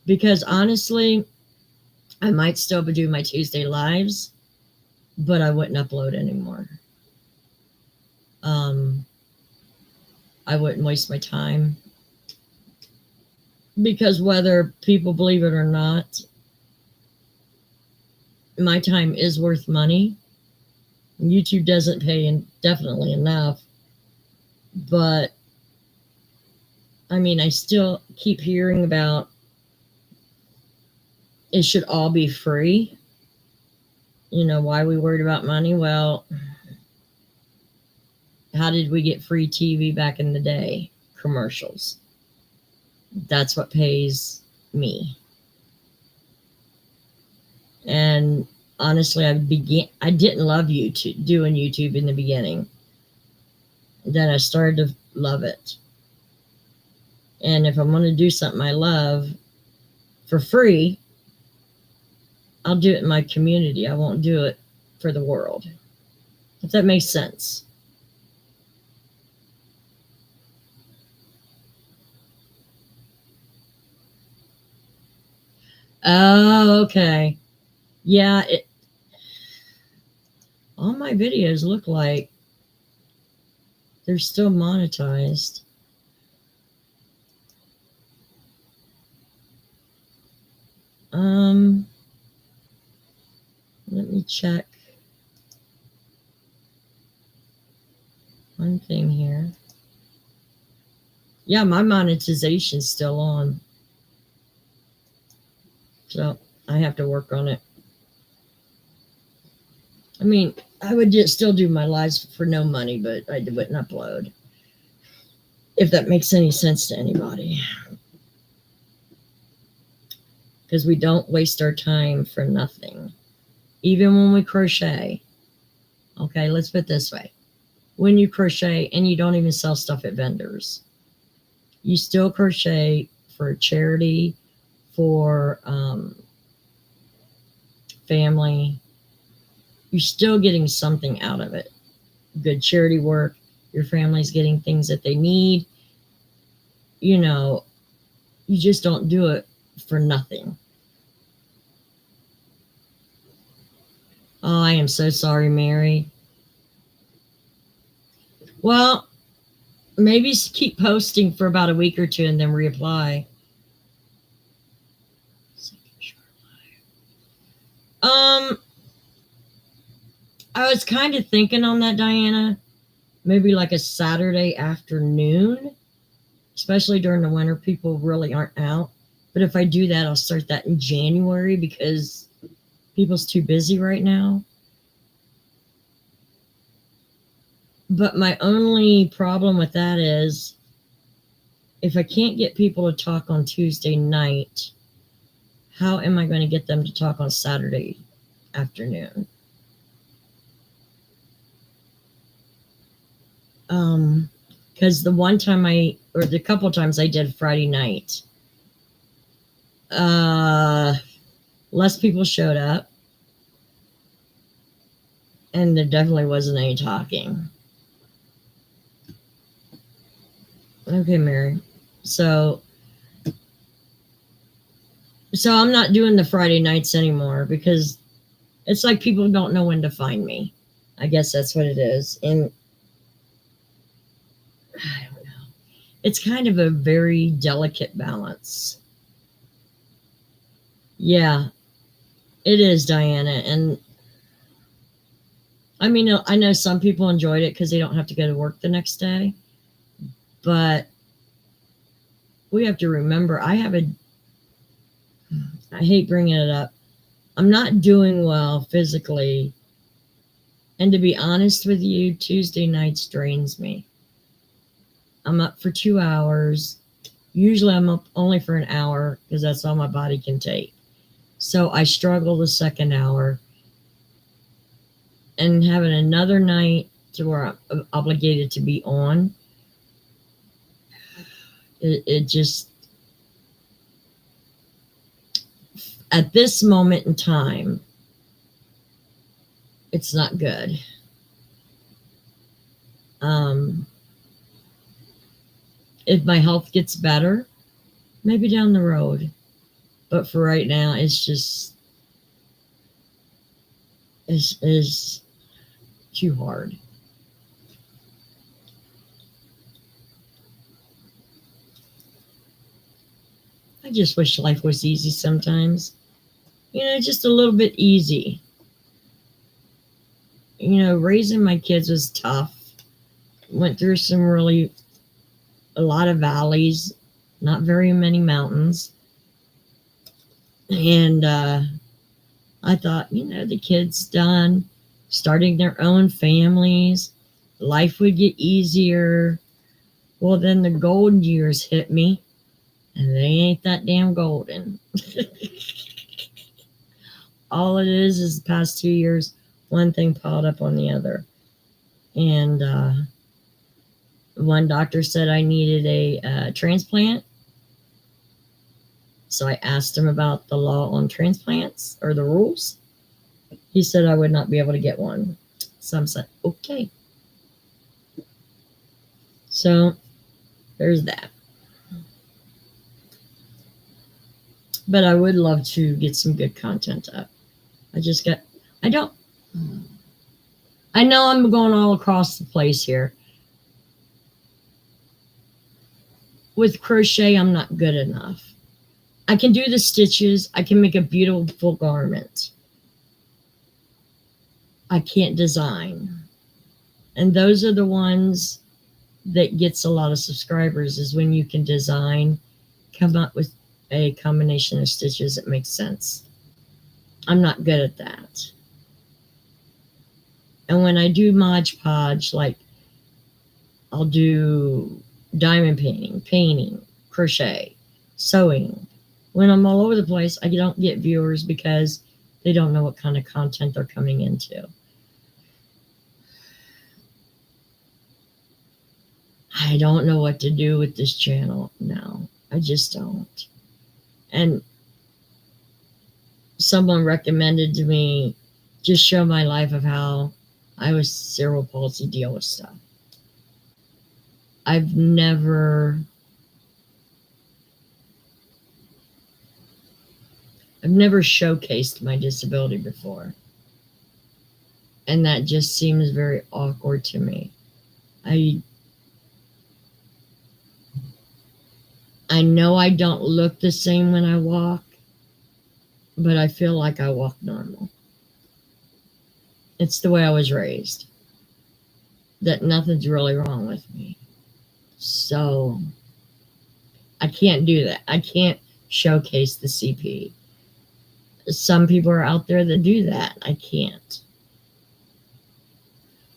Speaker 1: Because honestly, I might still do my Tuesday lives, but I wouldn't upload anymore. I wouldn't waste my time. Because whether people believe it or not, my time is worth money. YouTube doesn't pay definitely enough. But, I mean, I still keep hearing about it should all be free. You know, why are we worried about money? Well, how did we get free TV back in the day? Commercials. That's what pays me. And honestly, I didn't love doing YouTube in the beginning. Then I started to love it. And if I'm going to do something I love for free, I'll do it in my community. I won't do it for the world. If that makes sense. Oh, okay. Yeah, all my videos look like they're still monetized. Let me check one thing here. Yeah, my monetization's still on. So I have to work on it. I mean, I would still do my lives for no money, but I wouldn't upload. If that makes any sense to anybody. Because we don't waste our time for nothing. even when we crochet. Okay, let's put it this way. When you crochet and you don't even sell stuff at vendors, you still crochet for charity, for family. You're still getting something out of it. Good charity work. Your family's getting things that they need. You know, you just don't do it for nothing. Oh, I am so sorry, Mary. Well, maybe keep posting for about a week or two and then reapply. I was kind of thinking on that, Diana. Maybe like a Saturday afternoon, especially during the winter. People really aren't out. But if I do that, I'll start that in January because people's too busy right now. But my only problem with that is if I can't get people to talk on Tuesday night, how am I going to get them to talk on Saturday afternoon? Because the one time or the couple times I did Friday night, less people showed up, and there definitely wasn't any talking. Okay, Mary. So I'm not doing the Friday nights anymore because it's like people don't know when to find me. I guess that's what it is. And I don't know. It's kind of a very delicate balance. Yeah, it is, Diana. And I mean, I know some people enjoyed it because they don't have to go to work the next day. But we have to remember, I hate bringing it up. I'm not doing well physically. And to be honest with you, Tuesday nights drains me. I'm up for 2 hours. Usually I'm up only for an hour because that's all my body can take. So I struggle the second hour. And having another night to where I'm obligated to be on, it just, at this moment in time, it's not good. If my health gets better, maybe down the road. But for right now, it's just is too hard. I just wish life was easy sometimes. Just a little bit easy. Raising my kids was tough. Went through a lot of valleys, not very many mountains. And I thought, the kids done, starting their own families, life would get easier. Well, then the golden years hit me, and they ain't that damn golden. All it is the past 2 years, one thing piled up on the other. And one doctor said I needed a transplant. So I asked him about the law on transplants or the rules. He said I would not be able to get one. So I said, okay. So there's that. But I would love to get some good content up. I know I'm going all across the place here. With crochet, I'm not good enough. I can do the stitches. I can make a beautiful garment. I can't design. And those are the ones that gets a lot of subscribers, is when you can design, come up with a combination of stitches that makes sense. I'm not good at that. And when I do Mod Podge, like I'll do diamond painting, crochet, sewing. When I'm all over the place, I don't get viewers because They don't know what kind of content they're coming into. I don't know what to do with this channel now. I just don't. And someone recommended to me just show my life of how I was cerebral palsy deal with stuff. I've never showcased my disability before. And that just seems very awkward to me. I know I don't look the same when I walk, but I feel like I walk normal. It's the way I was raised. That nothing's really wrong with me. So I can't do that. I can't showcase the CP. Some people are out there that do that. I can't.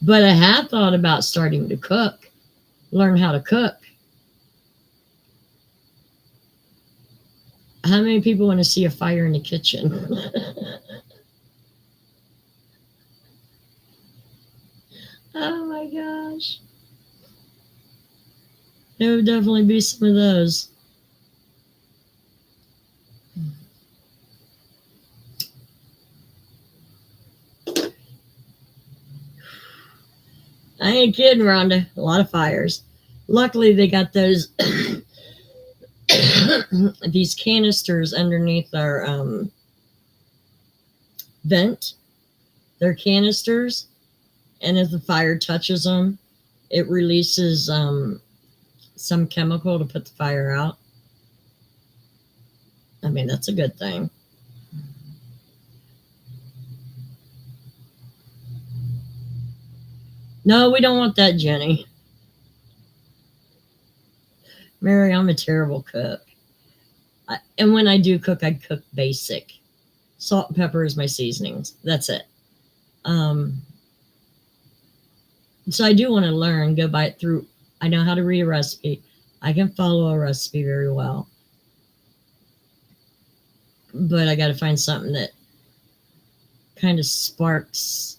Speaker 1: But I have thought about starting to cook, learn how to cook. How many people want to see a fire in the kitchen? Oh my gosh. There would definitely be some of those. I ain't kidding, Rhonda. A lot of fires. Luckily, they got those these canisters underneath our vent. They're canisters, and if the fire touches them, it releases some chemical to put the fire out. I mean, that's a good thing. No, we don't want that, Jenny. Mary, I'm a terrible cook. And when I do cook, I cook basic. Salt and pepper is my seasonings. That's it. So I do want to learn, go by it through. I know how to read a recipe. I can follow a recipe very well. But I got to find something that kind of sparks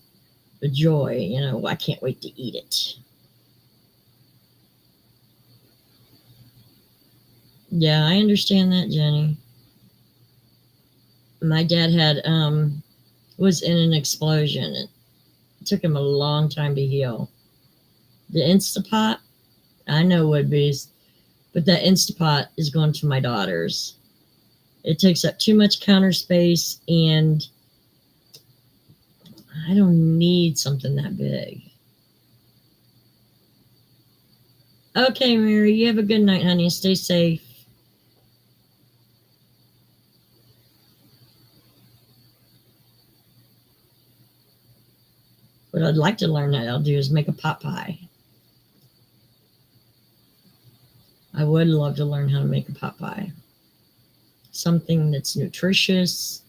Speaker 1: the joy. You know, I can't wait to eat it. Yeah, I understand that, Jenny. My dad had was in an explosion. It took him a long time to heal. The Instapot, I know Woodbees, but that Instapot is going to my daughters. It takes up too much counter space, and I don't need something that big. Okay, Mary, you have a good night, honey. Stay safe. What I'd like to learn how to do is make a pot pie. I would love to learn how to make a pot pie. Something that's nutritious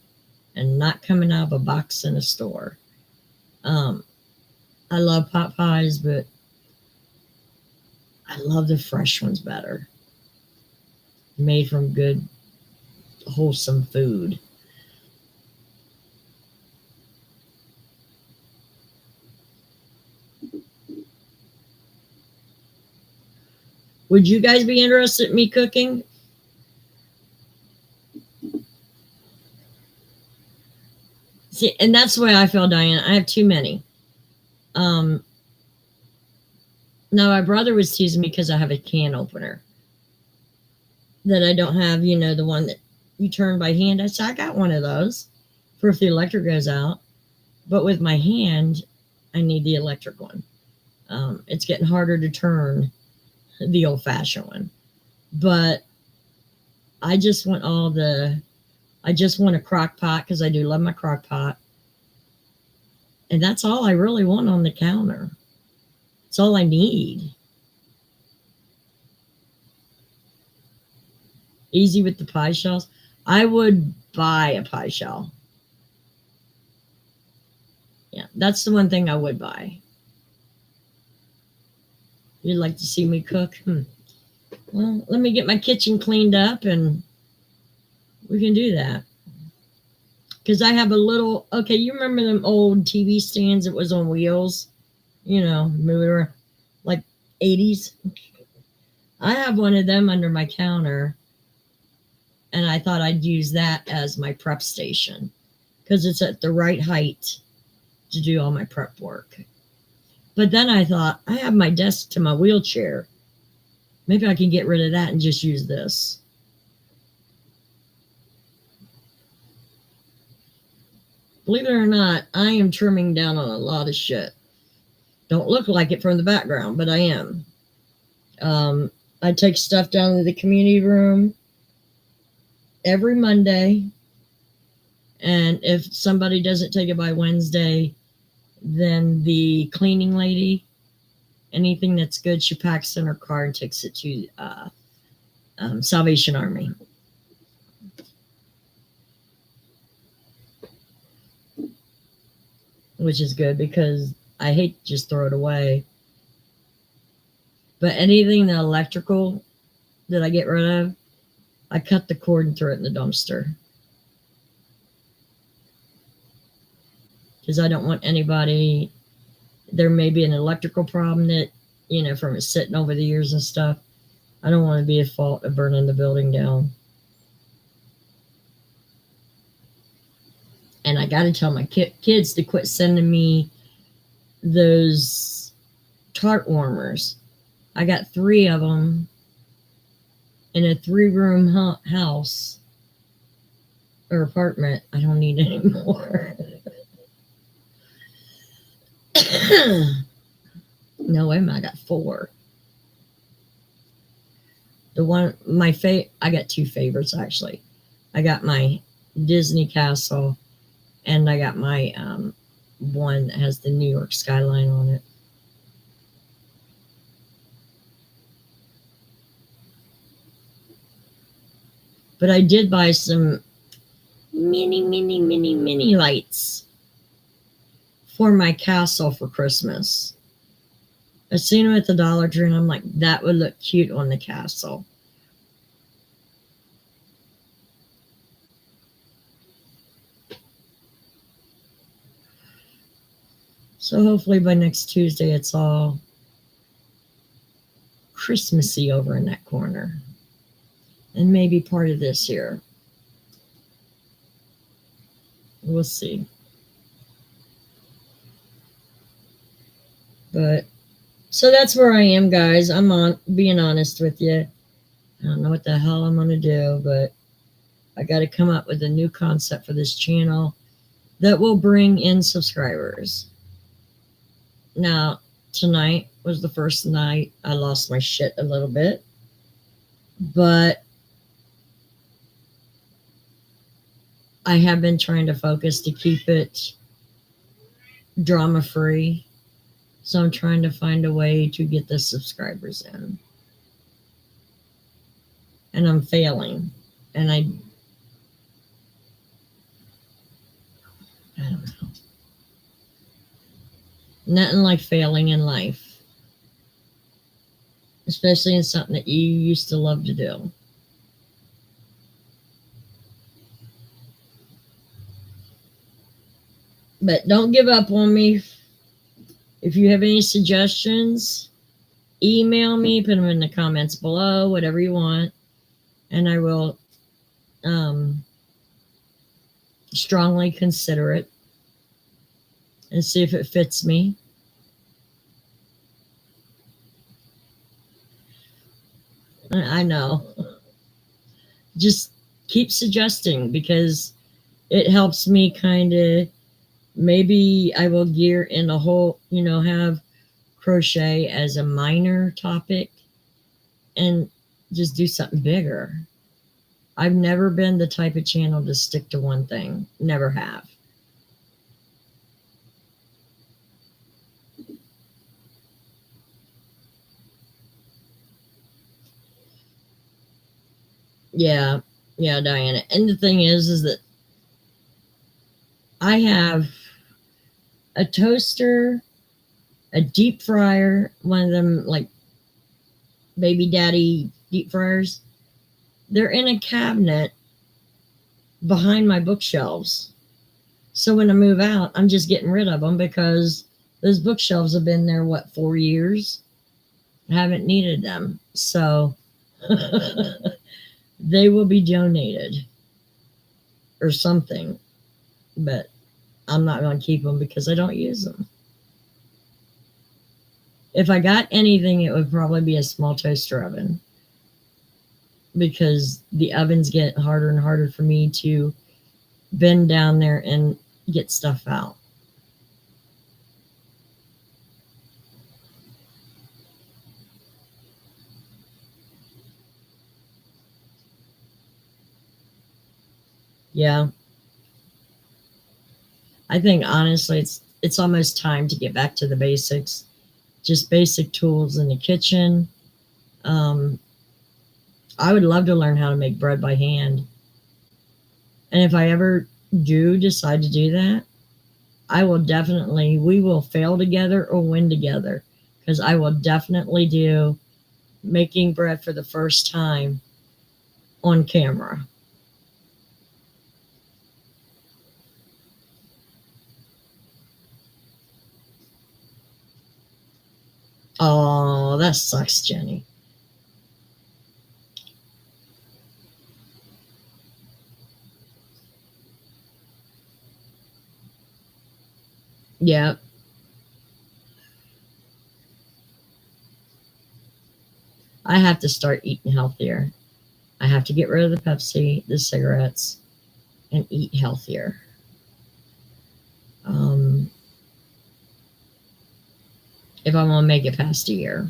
Speaker 1: and not coming out of a box in a store. I love pot pies, but I love the fresh ones better. Made from good, wholesome food. Would you guys be interested in me cooking? See, and that's the way I feel, Diane. I have too many. Now, my brother was teasing me because I have a can opener that I don't have, you know, the one that you turn by hand. I said, I got one of those for if the electric goes out. But with my hand, I need the electric one. It's getting harder to turn the old-fashioned one. But I just want I just want a crock pot because I do love my crock pot. And that's all I really want on the counter. It's all I need. Easy with the pie shells. I would buy a pie shell. Yeah, that's the one thing I would buy. You'd like to see me cook? Well, let me get my kitchen cleaned up and we can do that. Because I have a little, okay, you remember them old TV stands that was on wheels? Moving around, like 80s. I have one of them under my counter, and I thought I'd use that as my prep station because it's at the right height to do all my prep work. But then I thought, I have my desk to my wheelchair. Maybe I can get rid of that and just use this. Believe it or not, I am trimming down on a lot of shit. Don't look like it from the background, but I am. I take stuff down to the community room every Monday. And if somebody doesn't take it by Wednesday, then the cleaning lady, anything that's good, she packs in her car and takes it to Salvation Army. Which is good because I hate to just throw it away. But anything the electrical that I get rid of, I cut the cord and throw it in the dumpster. Because I don't want anybody, there may be an electrical problem that, from it sitting over the years and stuff. I don't want to be at fault of burning the building down. And I got to tell my kids to quit sending me those tart warmers. I got 3 of them in a 3-room house or apartment. I don't need any more. No, wait a minute, I got 4. The one, I got 2 favorites actually. I got my Disney Castle, and I got my one that has the New York skyline on it. But I did buy some mini lights for my castle for Christmas. I seen them at the Dollar Tree, and I'm like, that would look cute on the castle. So hopefully by next Tuesday, it's all Christmassy over in that corner. And maybe part of this here. We'll see. But so that's where I am, guys. I'm being honest with you. I don't know what the hell I'm going to do, but I got to come up with a new concept for this channel that will bring in subscribers. Now, tonight was the first night I lost my shit a little bit, but I have been trying to focus to keep it drama free. So I'm trying to find a way to get the subscribers in. And I'm failing. And I don't know. Nothing like failing in life. Especially in something that you used to love to do. But don't give up on me. If you have any suggestions, email me, put them in the comments below, whatever you want. And I will strongly consider it and see if it fits me. I know. Just keep suggesting because it helps me kind of, maybe I will gear in a whole, have crochet as a minor topic and just do something bigger. I've never been the type of channel to stick to one thing. Never have. Yeah, Diana. And the thing is that I have a toaster, a deep fryer, one of them like baby daddy deep fryers. They're in a cabinet behind my bookshelves. So when I move out, I'm just getting rid of them because those bookshelves have been there, 4 years? I haven't needed them. So they will be donated or something. But I'm not going to keep them because I don't use them. If I got anything, it would probably be a small toaster oven because the ovens get harder and harder for me to bend down there and get stuff out. Yeah. I think honestly it's almost time to get back to the basics. Just basic tools in the kitchen. Um, I would love to learn how to make bread by hand. And if I ever do decide to do that, we will fail together or win together because I will definitely do making bread for the first time on camera. Oh, that sucks, Jenny. Yeah, I have to start eating healthier. I have to get rid of the Pepsi, the cigarettes, and eat healthier. Um, if I want to make it past a year.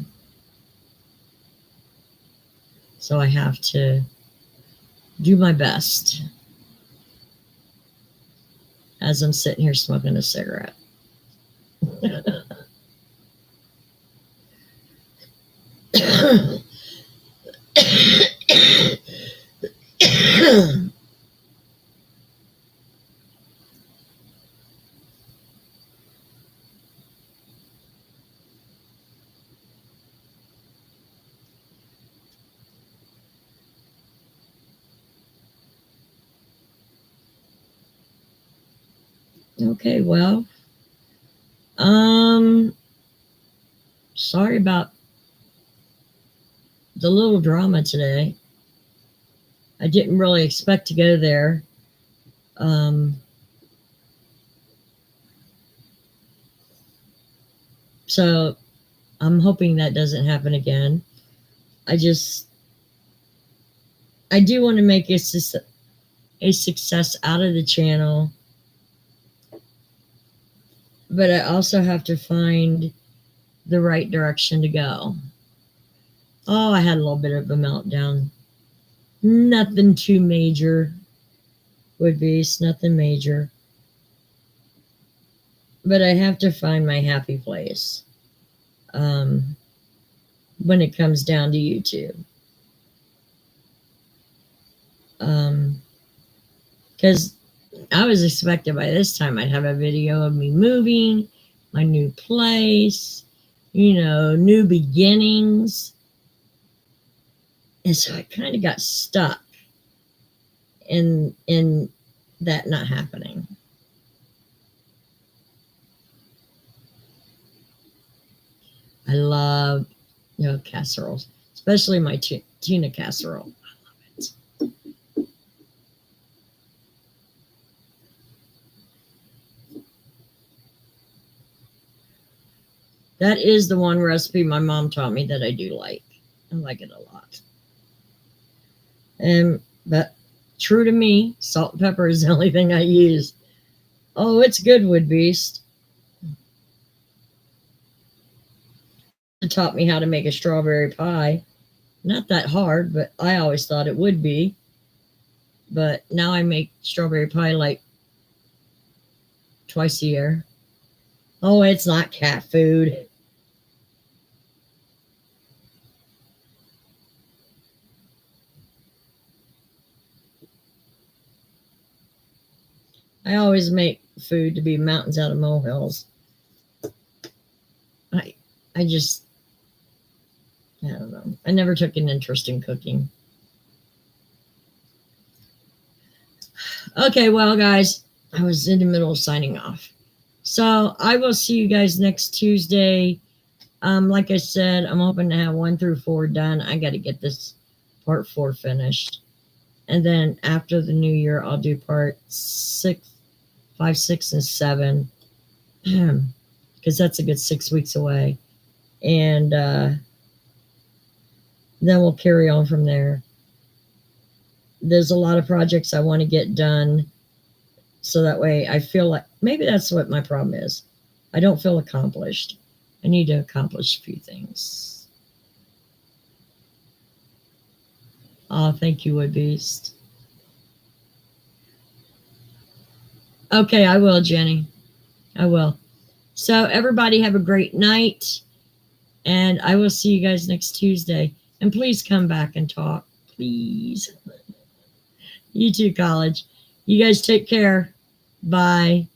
Speaker 1: So I have to do my best as I'm sitting here smoking a cigarette. Okay, well, um, sorry about the little drama today. I didn't really expect to go there. Um, so I'm hoping that doesn't happen again. I just, I do want to make a success out of the channel, but I also have to find the right direction to go. Oh, I had a little bit of a meltdown. Nothing too major, would be nothing major. But I have to find my happy place um, when it comes down to YouTube. Because I was expecting by this time I'd have a video of me moving, my new place, new beginnings. And so I kind of got stuck in that not happening. I love casseroles, especially my tuna casserole. I love it. That is the one recipe my mom taught me that I do like. I like it a lot. But true to me, salt and pepper is the only thing I use. Oh, it's good, Wood Beast. It taught me how to make a strawberry pie. Not that hard, but I always thought it would be. But now I make strawberry pie like twice a year. Oh, it's not cat food. I always make food to be mountains out of molehills. I just, I don't know. I never took an interest in cooking. Okay, well, guys, I was in the middle of signing off. So I will see you guys next Tuesday. Like I said, I'm hoping to have 1 through 4 done. I got to get this part 4 finished. And then after the new year, I'll do part 6, 5, 6, and 7. Because that's a good 6 weeks away. And then we'll carry on from there. There's a lot of projects I want to get done. So that way I feel like maybe that's what my problem is. I don't feel accomplished. I need to accomplish a few things. Oh, thank you, Wood Beast. Okay, I will, Jenny. I will. So everybody have a great night. And I will see you guys next Tuesday. And please come back and talk. Please. You too, college. You guys take care. Bye.